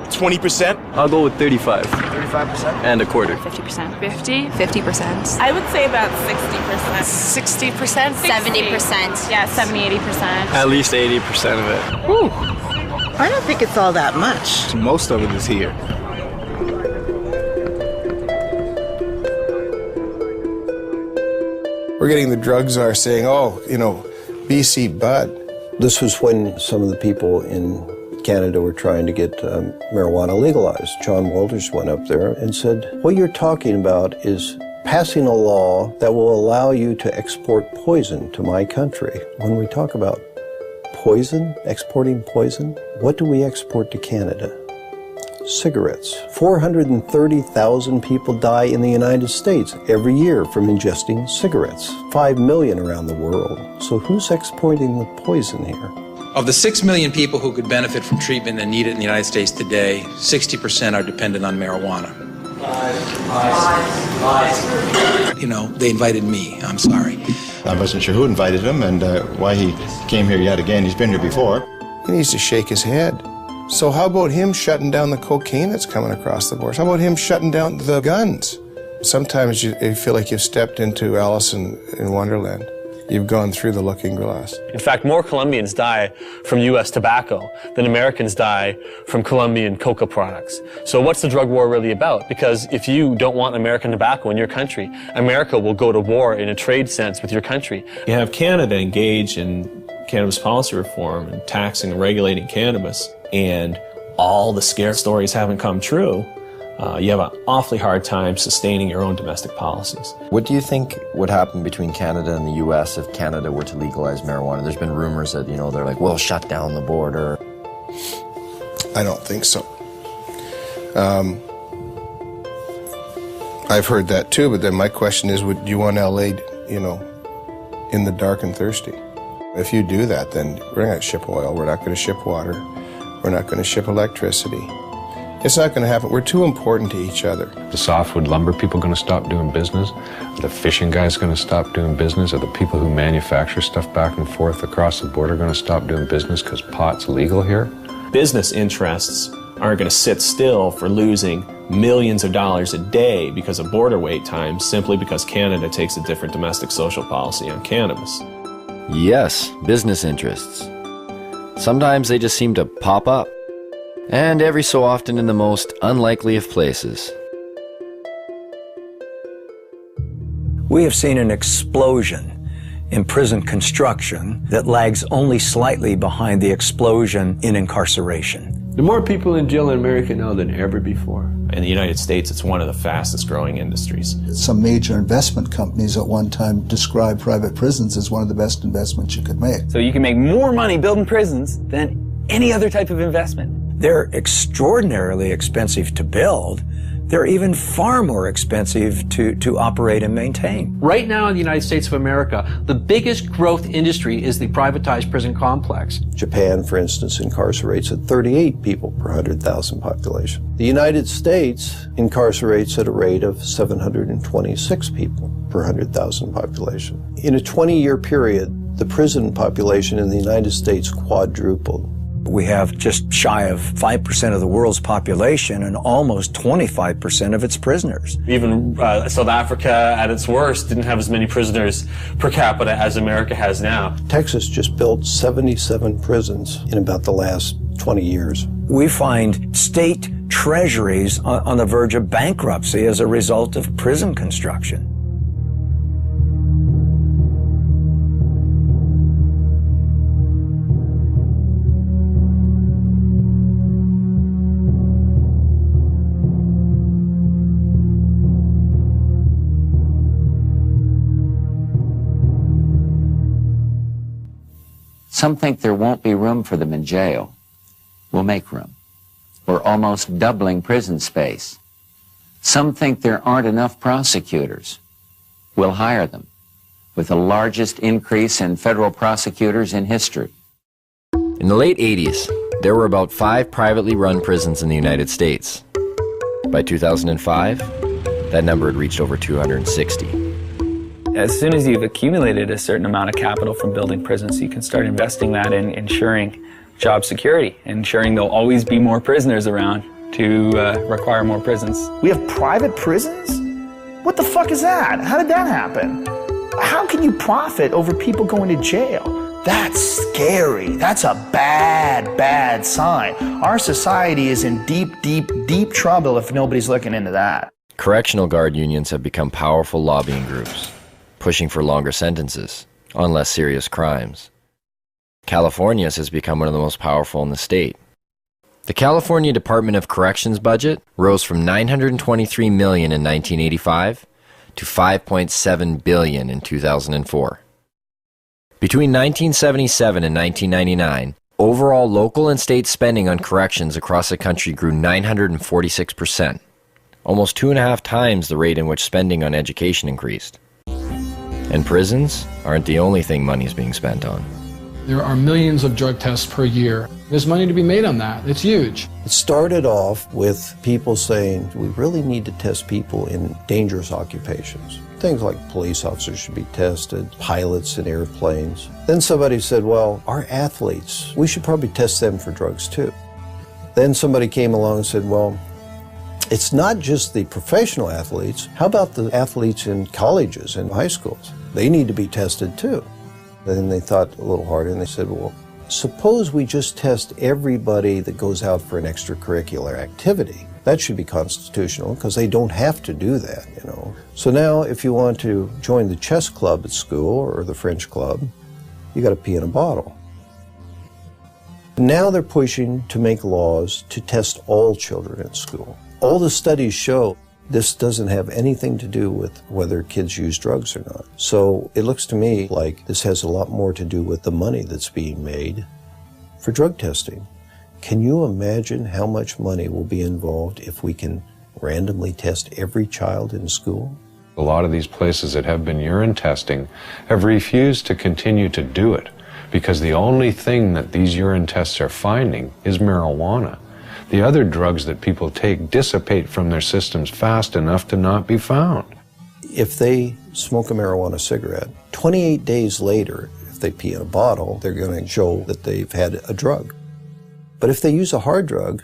20%? I'll go with 35. 35%? And a quarter. 50%. 50%. I would say about 60%. 60%? 70%. Yeah, 70-80%. At least 80% of it. Ooh, I don't think it's all that much. Most of it is here. We're getting the drug czar saying, BC Bud. This was when some of the people in Canada were trying to get marijuana legalized. John Walters went up there and said, what you're talking about is passing a law that will allow you to export poison to my country. When we talk about poison, exporting poison, what do we export to Canada? Cigarettes. 430,000 people die in the United States every year from ingesting cigarettes. 5 million around the world. So who's exporting the poison here? Of the 6 million people who could benefit from treatment and need it in the United States today, 60% are dependent on marijuana. but, you know, they invited me. I'm sorry. I wasn't sure who invited him and why he came here yet again. He's been here before. He needs to shake his head. So how about him shutting down the cocaine that's coming across the borders? How about him shutting down the guns? Sometimes you feel like you've stepped into Alice in Wonderland. You've gone through the looking glass. In fact, more Colombians die from U.S. tobacco than Americans die from Colombian coca products. So what's the drug war really about? Because if you don't want American tobacco in your country, America will go to war in a trade sense with your country. You have Canada engage in cannabis policy reform and taxing and regulating cannabis, and all the scare stories haven't come true. You have an awfully hard time sustaining your own domestic policies. What do you think would happen between Canada and the U.S. if Canada were to legalize marijuana? There's been rumors that, they're like, we'll shut down the border. I don't think so. I've heard that too, but then my question is, would you want L.A., in the dark and thirsty? If you do that, then we're not going to ship oil, we're not going to ship water, we're not going to ship electricity. It's not going to happen. We're too important to each other. The softwood lumber people going to stop doing business? Are the fishing guys going to stop doing business? Are the people who manufacture stuff back and forth across the border going to stop doing business because pot's legal here? Business interests aren't going to sit still for losing millions of dollars a day because of border wait times simply because Canada takes a different domestic social policy on cannabis. Yes, business interests. Sometimes they just seem to pop up. And every so often in the most unlikely of places. We have seen an explosion in prison construction that lags only slightly behind the explosion in incarceration. There are more people in jail in America now than ever before. In the United States, it's one of the fastest growing industries. Some major investment companies at one time described private prisons as one of the best investments you could make. So you can make more money building prisons than any other type of investment. They're extraordinarily expensive to build. They're even far more expensive to operate and maintain. Right now in the United States of America, the biggest growth industry is the privatized prison complex. Japan, for instance, incarcerates at 38 people per 100,000 population. The United States incarcerates at a rate of 726 people per 100,000 population. In a 20-year period, the prison population in the United States quadrupled. We have just shy of 5% of the world's population and almost 25% of its prisoners. Even South Africa, at its worst, didn't have as many prisoners per capita as America has now. Texas just built 77 prisons in about the last 20 years. We find state treasuries on the verge of bankruptcy as a result of prison construction. Some think there won't be room for them in jail. We'll make room. We're almost doubling prison space. Some think there aren't enough prosecutors. We'll hire them, with the largest increase in federal prosecutors in history. In the late 80s, there were about 5 privately run prisons in the United States. By 2005, that number had reached over 260. As soon as you've accumulated a certain amount of capital from building prisons, you can start investing that in ensuring job security, ensuring there'll always be more prisoners around to require more prisons. We have private prisons? What the fuck is that? How did that happen? How can you profit over people going to jail? That's scary. That's a bad, bad sign. Our society is in deep, deep, deep trouble if nobody's looking into that. Correctional guard unions have become powerful lobbying groups, pushing for longer sentences on less serious crimes. California's has become one of the most powerful in the state. The California Department of Corrections budget rose from $923 million in 1985 to $5.7 billion in 2004. Between 1977 and 1999, overall local and state spending on corrections across the country grew 946%, almost 2.5 times the rate in which spending on education increased. And prisons aren't the only thing money's being spent on. There are millions of drug tests per year. There's money to be made on that. It's huge. It started off with people saying, we really need to test people in dangerous occupations. Things like police officers should be tested, pilots in airplanes. Then somebody said, well, our athletes, we should probably test them for drugs too. Then somebody came along and said, well, it's not just the professional athletes. How about the athletes in colleges and high schools? They need to be tested too. Then they thought a little harder and they said, well, suppose we just test everybody that goes out for an extracurricular activity. That should be constitutional because they don't have to do that, you know. So now if you want to join the chess club at school or the French club, you got to pee in a bottle. Now they're pushing to make laws to test all children at school. All the studies show this doesn't have anything to do with whether kids use drugs or not. So it looks to me like this has a lot more to do with the money that's being made for drug testing. Can you imagine how much money will be involved if we can randomly test every child in school? A lot of these places that have been urine testing have refused to continue to do it because the only thing that these urine tests are finding is marijuana. The other drugs that people take dissipate from their systems fast enough to not be found. If they smoke a marijuana cigarette, 28 days later, if they pee in a bottle, they're going to show that they've had a drug. But if they use a hard drug,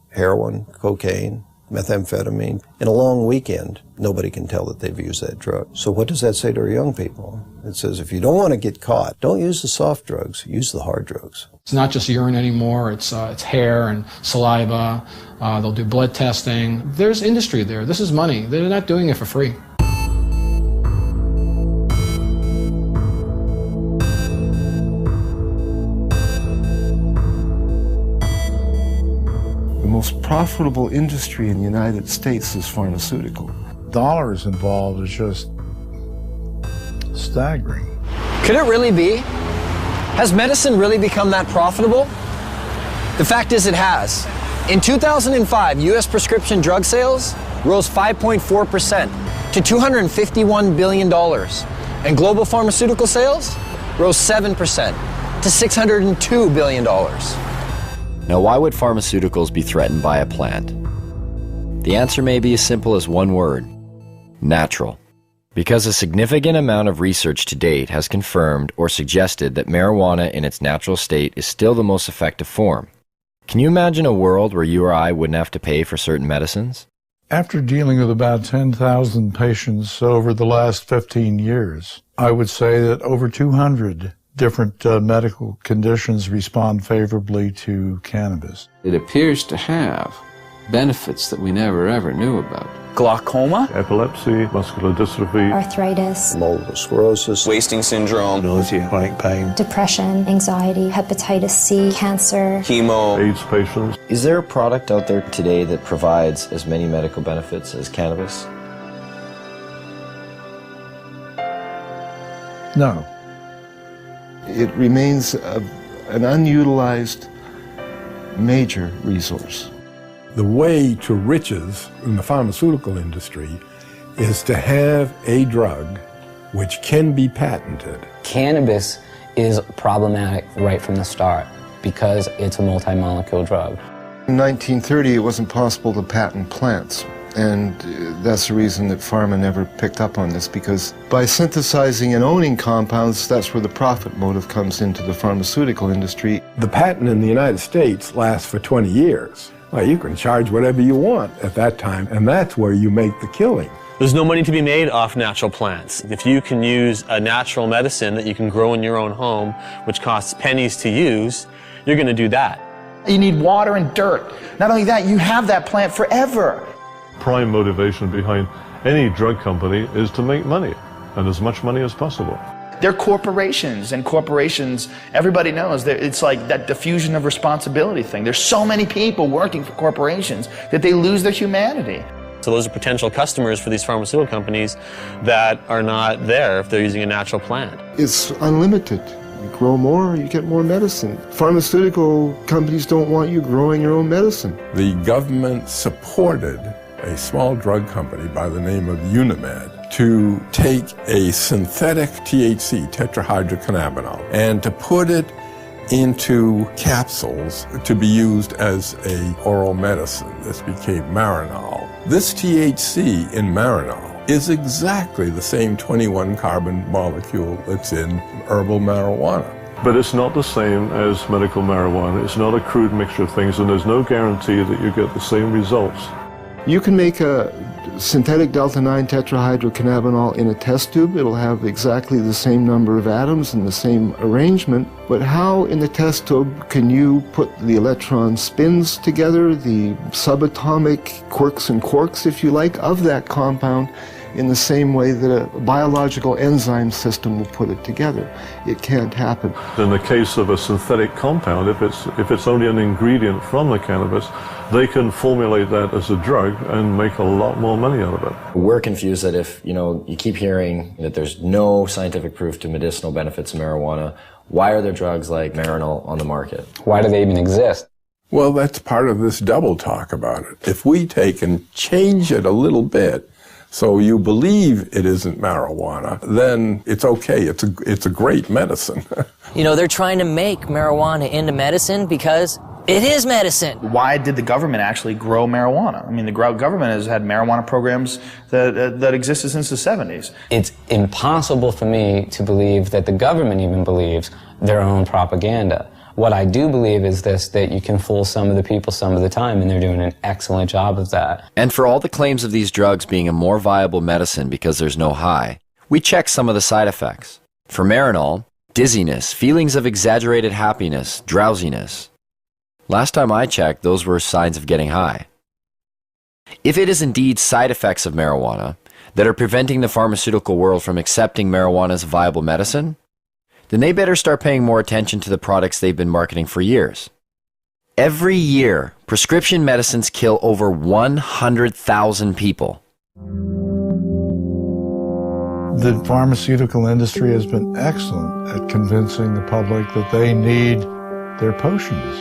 heroin, cocaine, methamphetamine, in a long weekend, nobody can tell that they've used that drug. So what does that say to our young people? It says if you don't want to get caught, don't use the soft drugs, use the hard drugs. It's not just urine anymore, it's hair and saliva. They'll do blood testing. There's industry there. This is money. They're not doing it for free. The most profitable industry in the United States is pharmaceutical. Dollars involved is just staggering. Could it really be? Has medicine really become that profitable? The fact is it has. In 2005, U.S. prescription drug sales rose 5.4% to $251 billion, and global pharmaceutical sales rose 7% to $602 billion. Now, why would pharmaceuticals be threatened by a plant? The answer may be as simple as one word: natural. Because a significant amount of research to date has confirmed or suggested that marijuana in its natural state is still the most effective form. Can you imagine a world where you or I wouldn't have to pay for certain medicines? After dealing with about 10,000 patients over the last 15 years, I would say that over 200 different medical conditions respond favorably to cannabis. It appears to have benefits that we never ever knew about. Glaucoma, epilepsy, muscular dystrophy, arthritis, multiple sclerosis, wasting syndrome, nausea, chronic pain, depression, anxiety, hepatitis C, cancer, chemo, AIDS patients. Is there a product out there today that provides as many medical benefits as cannabis? No. It remains an unutilized major resource. The way to riches in the pharmaceutical industry is to have a drug which can be patented. Cannabis is problematic right from the start because it's a multi-molecule drug. In 1930, it wasn't possible to patent plants. And that's the reason that pharma never picked up on this, because by synthesizing and owning compounds, that's where the profit motive comes into the pharmaceutical industry. The patent in the United States lasts for 20 years. Well, you can charge whatever you want at that time, and that's where you make the killing. There's no money to be made off natural plants. If you can use a natural medicine that you can grow in your own home, which costs pennies to use, you're going to do that. You need water and dirt. Not only that, you have that plant forever. Prime motivation behind any drug company is to make money, and as much money as possible. They're corporations, and corporations, everybody knows that it's like that diffusion of responsibility thing. There's so many people working for corporations that they lose their humanity. So those are potential customers for these pharmaceutical companies that are not there if they're using a natural plant. It's unlimited. You grow more, you get more medicine. Pharmaceutical companies don't want you growing your own medicine. The government supported a small drug company by the name of Unimed to take a synthetic THC, tetrahydrocannabinol, and to put it into capsules to be used as a oral medicine. This became Marinol. This THC in Marinol is exactly the same 21 carbon molecule that's in herbal marijuana. But it's not the same as medical marijuana. It's not a crude mixture of things, and there's no guarantee that you get the same results. You can make a synthetic delta-9 tetrahydrocannabinol in a test tube. It'll have exactly the same number of atoms and the same arrangement. But how in the test tube can you put the electron spins together, the subatomic quirks and quarks, if you like, of that compound in the same way that a biological enzyme system will put it together? It can't happen. In the case of a synthetic compound, if it's only an ingredient from the cannabis, they can formulate that as a drug and make a lot more money out of it. We're confused that if, you keep hearing that there's no scientific proof to medicinal benefits of marijuana, why are there drugs like Marinol on the market? Why do they even exist? Well, that's part of this double talk about it. If we take and change it a little bit, so you believe it isn't marijuana, then it's okay. It's a great medicine. They're trying to make marijuana into medicine because it is medicine. Why did the government actually grow marijuana? I mean, the government has had marijuana programs that existed since the 70s. It's impossible for me to believe that the government even believes their own propaganda. What I do believe is this, that you can fool some of the people some of the time, and they're doing an excellent job of that. And for all the claims of these drugs being a more viable medicine because there's no high, we check some of the side effects. For Marinol, dizziness, feelings of exaggerated happiness, drowsiness. Last time I checked, those were signs of getting high. If it is indeed side effects of marijuana that are preventing the pharmaceutical world from accepting marijuana as a viable medicine, then they better start paying more attention to the products they've been marketing for years. Every year, prescription medicines kill over 100,000 people. The pharmaceutical industry has been excellent at convincing the public that they need their potions.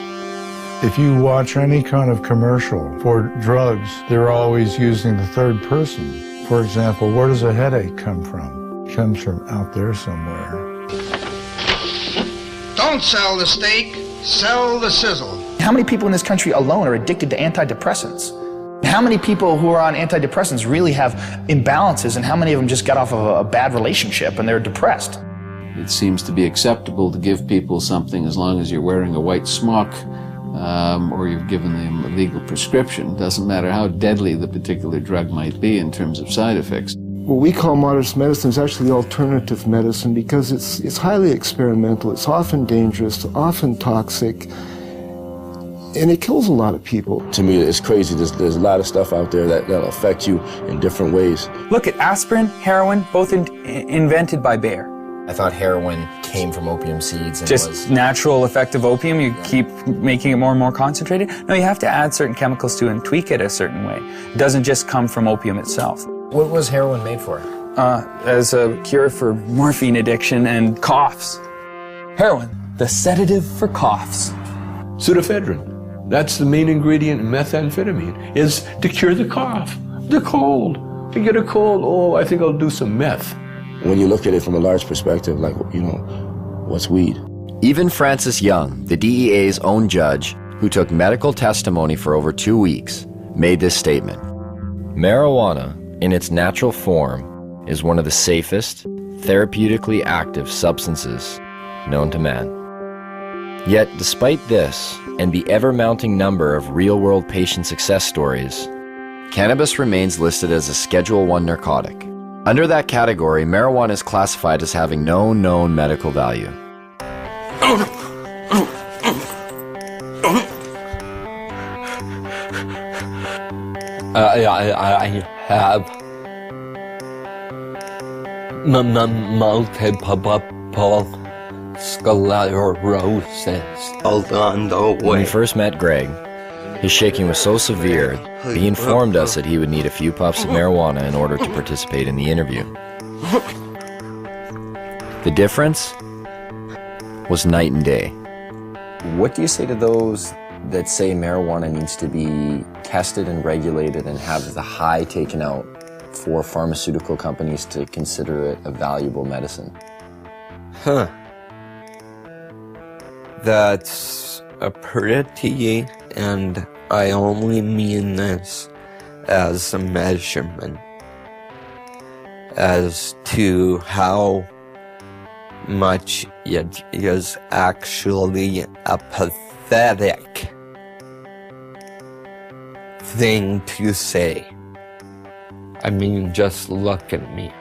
If you watch any kind of commercial for drugs, they're always using the third person. For example, where does a headache come from? It comes from out there somewhere. Don't sell the steak, sell the sizzle. How many people in this country alone are addicted to antidepressants? How many people who are on antidepressants really have imbalances, and how many of them just got off of a bad relationship and they're depressed? It seems to be acceptable to give people something as long as you're wearing a white smock or you've given them a legal prescription. Doesn't matter how deadly the particular drug might be in terms of side effects. What we call modern medicine is actually alternative medicine because it's highly experimental, it's often dangerous, often toxic, and it kills a lot of people. To me, it's crazy. There's a lot of stuff out there that'll affect you in different ways. Look at aspirin, heroin, both invented by Bayer. I thought heroin came from opium seeds and Just natural effect of opium, you keep making it more and more concentrated? No, you have to add certain chemicals to it and tweak it a certain way. It doesn't just come from opium itself. What was heroin made for? As a cure for morphine addiction and coughs. Heroin, the sedative for coughs. Pseudoephedrine. That's the main ingredient in methamphetamine, is to cure the cough, the cold. To get a cold, oh, I think I'll do some meth. When you look at it from a large perspective, like, what's weed? Even Francis Young, the DEA's own judge, who took medical testimony for over 2 weeks, made this statement. Marijuana, in its natural form, is one of the safest, therapeutically active substances known to man. Yet, despite this, and the ever-mounting number of real-world patient success stories, cannabis remains listed as a Schedule I narcotic. Under that category, marijuana is classified as having no known medical value. I have multiple sclerosis. Hold on, don't When we wait. first met Greg, his shaking was so severe that he informed us that he would need a few puffs of marijuana in order to participate in the interview. The difference was night and day. What do you say to those that say marijuana needs to be tested and regulated and have the high taken out for pharmaceutical companies to consider it a valuable medicine? Huh. That's a pretty, and I only mean this as a measurement. as to how much it is actually a pathetic thing to say. I mean, just look at me.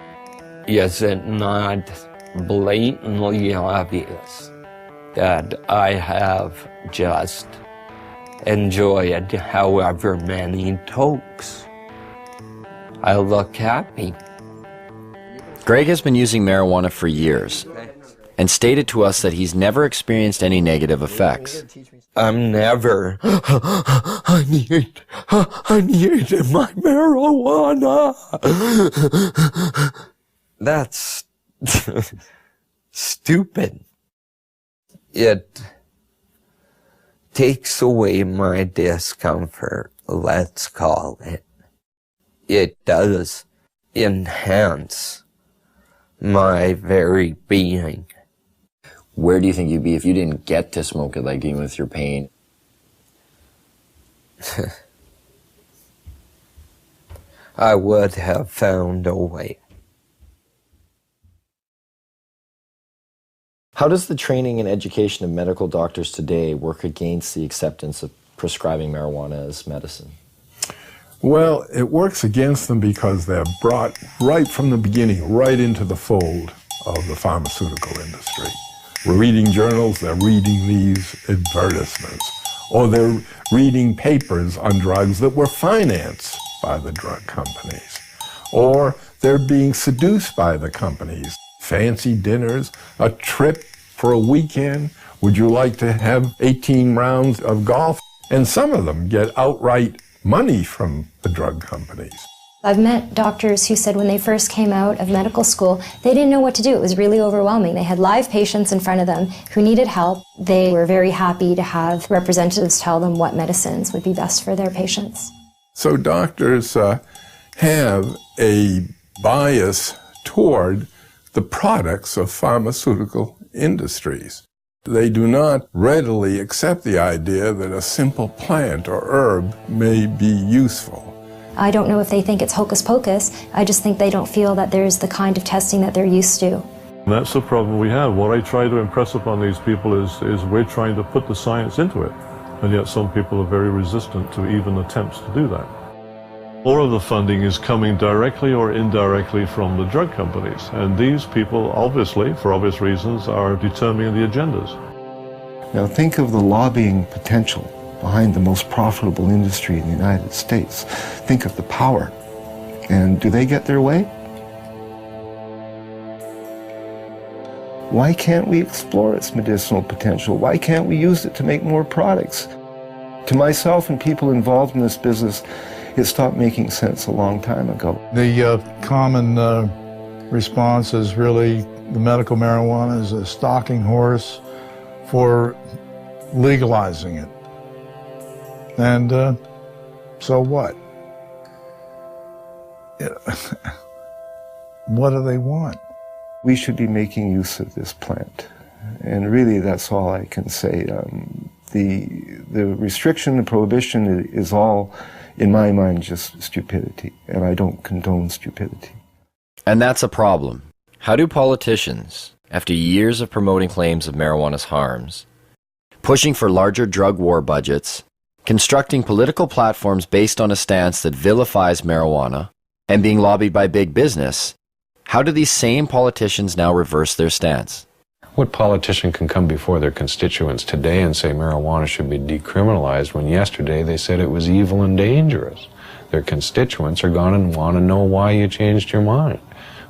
Is it not blatantly obvious that I have just enjoyed however many tokes? I look happy. Greg has been using marijuana for years and stated to us that he's never experienced any negative effects. I'm never. I need my marijuana. That's stupid. It takes away my discomfort, let's call it. It does enhance my very being. Where do you think you'd be if you didn't get to smoke it, like dealing with your pain? I would have found a way. How does the training and education of medical doctors today work against the acceptance of prescribing marijuana as medicine? Well, it works against them because they're brought right from the beginning, right into the fold of the pharmaceutical industry. We're reading journals, they're reading these advertisements, or they're reading papers on drugs that were financed by the drug companies, or they're being seduced by the companies. Fancy dinners, a trip for a weekend. Would you like to have 18 rounds of golf? And some of them get outright money from the drug companies. I've met doctors who said when they first came out of medical school, they didn't know what to do. It was really overwhelming. They had live patients in front of them who needed help. They were very happy to have representatives tell them what medicines would be best for their patients. So doctors have a bias toward the products of pharmaceutical industries. They do not readily accept the idea that a simple plant or herb may be useful. I don't know if they think it's hocus pocus. I just think they don't feel that there's the kind of testing that they're used to. That's the problem we have. What I try to impress upon these people is we're trying to put the science into it, and yet some people are very resistant to even attempts to do that. More of the funding is coming directly or indirectly from the drug companies, and these people, obviously, for obvious reasons, are determining the agendas. Now think of the lobbying potential behind the most profitable industry in the United States. Think of the power. And do they get their way? Why can't we explore its medicinal potential? Why can't we use it to make more products? To myself and people involved in this business, it stopped making sense a long time ago. The common response is really the medical marijuana is a stalking horse for legalizing it. And so what? What do they want? We should be making use of this plant. And really, that's all I can say. The restriction, the prohibition is all, in my mind, just stupidity. And I don't condone stupidity. And that's a problem. How do politicians, after years of promoting claims of marijuana's harms, pushing for larger drug war budgets, constructing political platforms based on a stance that vilifies marijuana, and being lobbied by big business, how do these same politicians now reverse their stance? What politician can come before their constituents today and say marijuana should be decriminalized when yesterday they said it was evil and dangerous? Their constituents are gone and want to know why you changed your mind.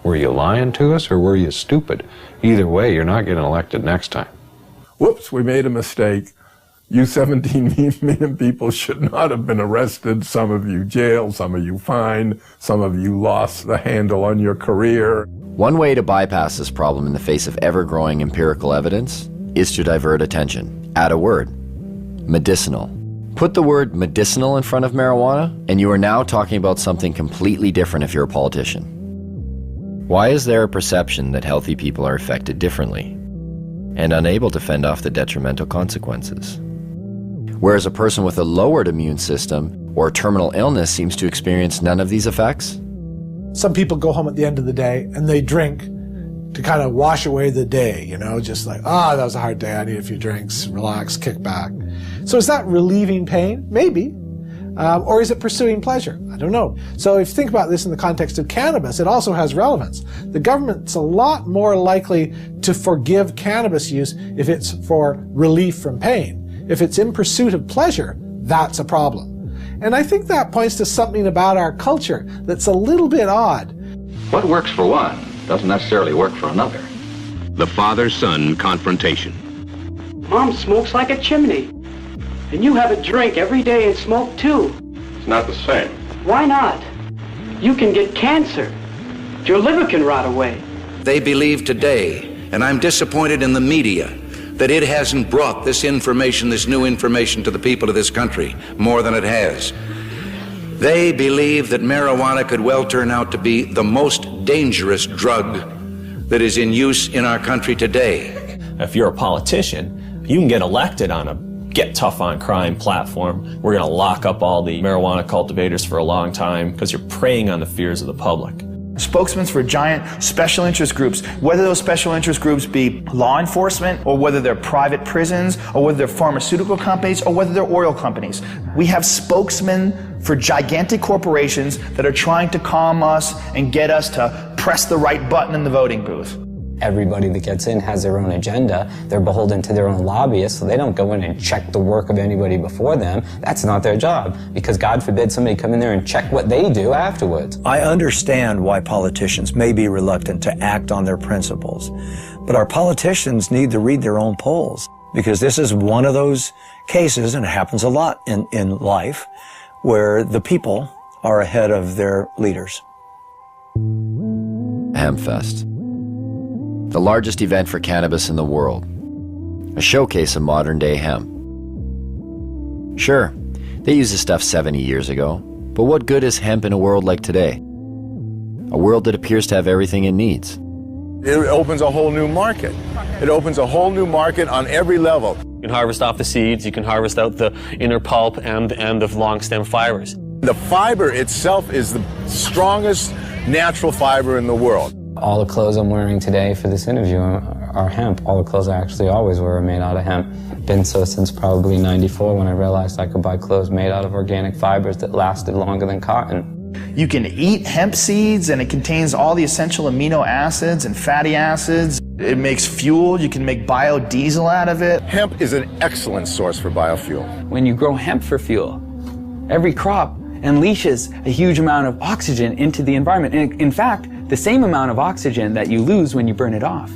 Were you lying to us or were you stupid? Either way, you're not getting elected next time. Whoops, we made a mistake. You 17 million people should not have been arrested. Some of you jailed, some of you fined, some of you lost the handle on your career. One way to bypass this problem in the face of ever-growing empirical evidence is to divert attention. Add a word: medicinal. Put the word medicinal in front of marijuana, and you are now talking about something completely different if you're a politician. Why is there a perception that healthy people are affected differently and unable to fend off the detrimental consequences, whereas a person with a lowered immune system or terminal illness seems to experience none of these effects? Some people go home at the end of the day and they drink to kind of wash away the day, just like, that was a hard day, I need a few drinks, relax, kick back. So is that relieving pain? Maybe. Or is it pursuing pleasure? I don't know. So if you think about this in the context of cannabis, it also has relevance. The government's a lot more likely to forgive cannabis use if it's for relief from pain. If it's in pursuit of pleasure, that's a problem. And I think that points to something about our culture that's a little bit odd. What works for one doesn't necessarily work for another. The father-son confrontation. Mom smokes like a chimney. And you have a drink every day and smoke too. It's not the same. Why not? You can get cancer. Your liver can rot away. They believe today, and I'm disappointed in the media, that it hasn't brought this information, this new information to the people of this country more than it has. They believe that marijuana could well turn out to be the most dangerous drug that is in use in our country today. If you're a politician, you can get elected on a get tough on crime platform. We're going to lock up all the marijuana cultivators for a long time because you're preying on the fears of the public. Spokesmen for giant special interest groups, whether those special interest groups be law enforcement, or whether they're private prisons, or whether they're pharmaceutical companies, or whether they're oil companies. We have spokesmen for gigantic corporations that are trying to calm us and get us to press the right button in the voting booth. Everybody that gets in has their own agenda. They're beholden to their own lobbyists, so they don't go in and check the work of anybody before them. That's not their job, because God forbid somebody come in there and check what they do afterwards. I understand why politicians may be reluctant to act on their principles, but our politicians need to read their own polls, because this is one of those cases, and it happens a lot in life, where the people are ahead of their leaders. Hempfest, the largest event for cannabis in the world, a showcase of modern-day hemp. Sure, they used this stuff 70 years ago, but what good is hemp in a world like today? A world that appears to have everything it needs. It opens a whole new market. It opens a whole new market on every level. You can harvest off the seeds, you can harvest out the inner pulp and the long stem fibers. The fiber itself is the strongest natural fiber in the world. All the clothes I'm wearing today for this interview are hemp. All the clothes I actually always wear are made out of hemp. Been so since probably '94, when I realized I could buy clothes made out of organic fibers that lasted longer than cotton. You can eat hemp seeds, and it contains all the essential amino acids and fatty acids. It makes fuel. You can make biodiesel out of it. Hemp is an excellent source for biofuel. When you grow hemp for fuel, every crop unleashes a huge amount of oxygen into the environment. And in fact, the same amount of oxygen that you lose when you burn it off,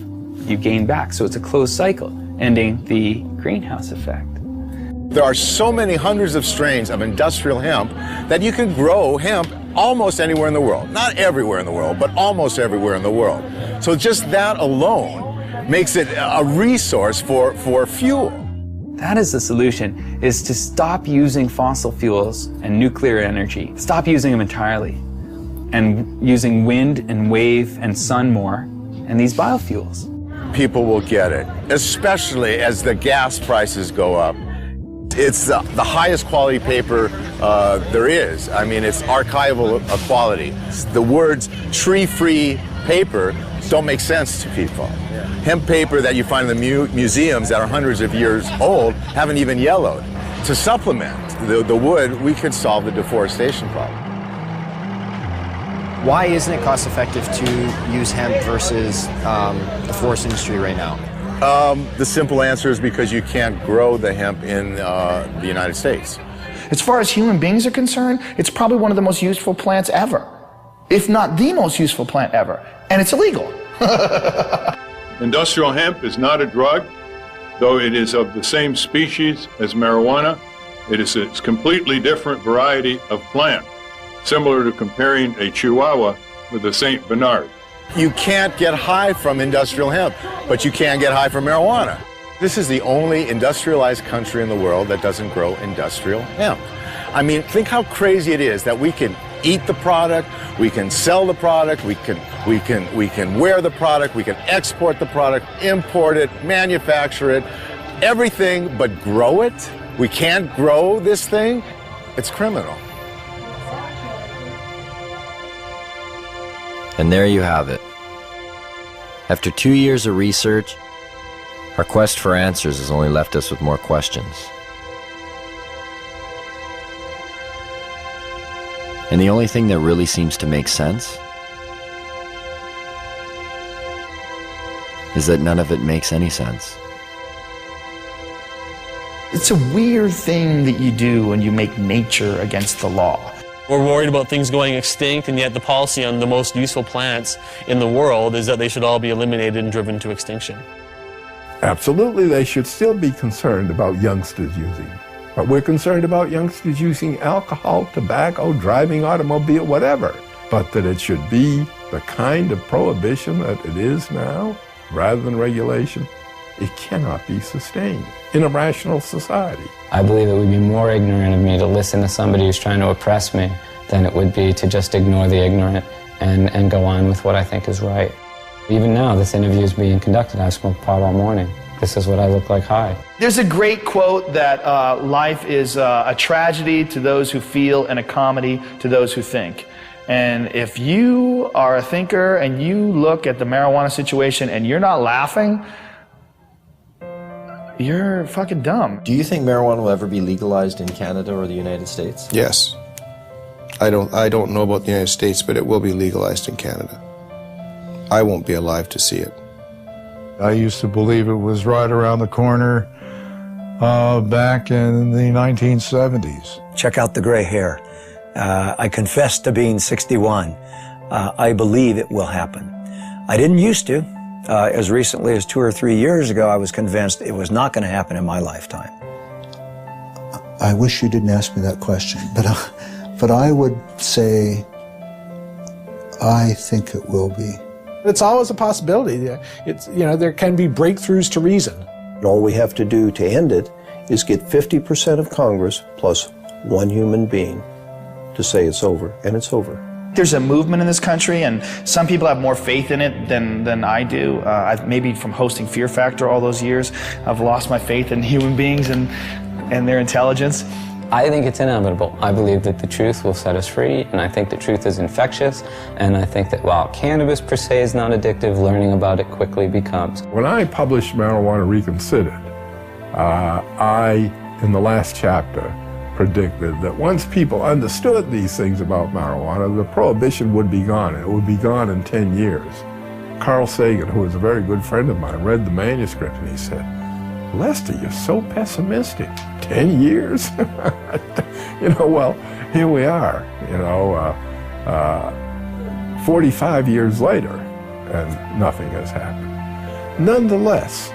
you gain back. So it's a closed cycle, ending the greenhouse effect. There are so many hundreds of strains of industrial hemp that you can grow hemp almost anywhere in the world. Not everywhere in the world, but almost everywhere in the world. So just that alone makes it a resource for fuel. That is the solution, is to stop using fossil fuels and nuclear energy. Stop using them entirely, and using wind and wave and sun more, and these biofuels. People will get it, especially as the gas prices go up. It's the highest quality paper there is. I mean, it's archival quality. The words tree-free paper don't make sense to people. Hemp paper that you find in the museums that are hundreds of years old haven't even yellowed. To supplement the wood, we could solve the deforestation problem. Why isn't it cost effective to use hemp versus the forest industry right now? The simple answer is because you can't grow the hemp in the United States. As far as human beings are concerned, it's probably one of the most useful plants ever, if not the most useful plant ever, and it's illegal. Industrial hemp is not a drug, though it is of the same species as marijuana. It is a completely different variety of plant, similar to comparing a Chihuahua with a St. Bernard. You can't get high from industrial hemp, but you can get high from marijuana. This is the only industrialized country in the world that doesn't grow industrial hemp. I mean, think how crazy it is that we can eat the product, we can sell the product, we can wear the product, we can export the product, import it, manufacture it, everything but grow it. We can't grow this thing. It's criminal. And there you have it. After 2 years of research, our quest for answers has only left us with more questions. And the only thing that really seems to make sense is that none of it makes any sense. It's a weird thing that you do when you make nature against the law. We're worried about things going extinct, and yet the policy on the most useful plants in the world is that they should all be eliminated and driven to extinction. Absolutely, they should still be concerned about youngsters using. But we're concerned about youngsters using alcohol, tobacco, driving automobile, whatever. But that it should be the kind of prohibition that it is now, rather than regulation, it cannot be sustained in a rational society. I believe it would be more ignorant of me to listen to somebody who's trying to oppress me than it would be to just ignore the ignorant and go on with what I think is right. Even now, this interview is being conducted. I smoke pot all morning. This is what I look like high. There's a great quote that life is a tragedy to those who feel and a comedy to those who think. And if you are a thinker and you look at the marijuana situation and you're not laughing, you're fucking dumb. Do you think marijuana will ever be legalized in Canada or the United States? Yes. I don't know about the United States, but it will be legalized in Canada. I won't be alive to see it. I used to believe it was right around the corner back in the 1970s. Check out the gray hair. I confess to being 61. I believe it will happen. I didn't used to. As recently as 2 or 3 years ago, I was convinced it was not going to happen in my lifetime. I wish you didn't ask me that question, but I would say I think it will be. It's always a possibility. It's, you know, there can be breakthroughs to reason. All we have to do to end it is get 50% of Congress plus one human being to say it's over, and it's over. There's a movement in this country, and some people have more faith in it than I do. Maybe from hosting Fear Factor all those years, I've lost my faith in human beings and their intelligence. I think it's inevitable. I believe that the truth will set us free, and I think the truth is infectious, and I think that while cannabis per se is not addictive, learning about it quickly becomes. When I published Marijuana Reconsidered, I, in the last chapter, predicted that once people understood these things about marijuana, the prohibition would be gone. It would be gone in 10 years. Carl Sagan, who was a very good friend of mine, read the manuscript and he said, "Lester, you're so pessimistic. 10 years?" You know, well, here we are, 45 years later, and nothing has happened. Nonetheless,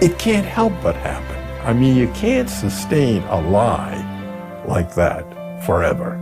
it can't help but happen. I mean, you can't sustain a lie like that forever.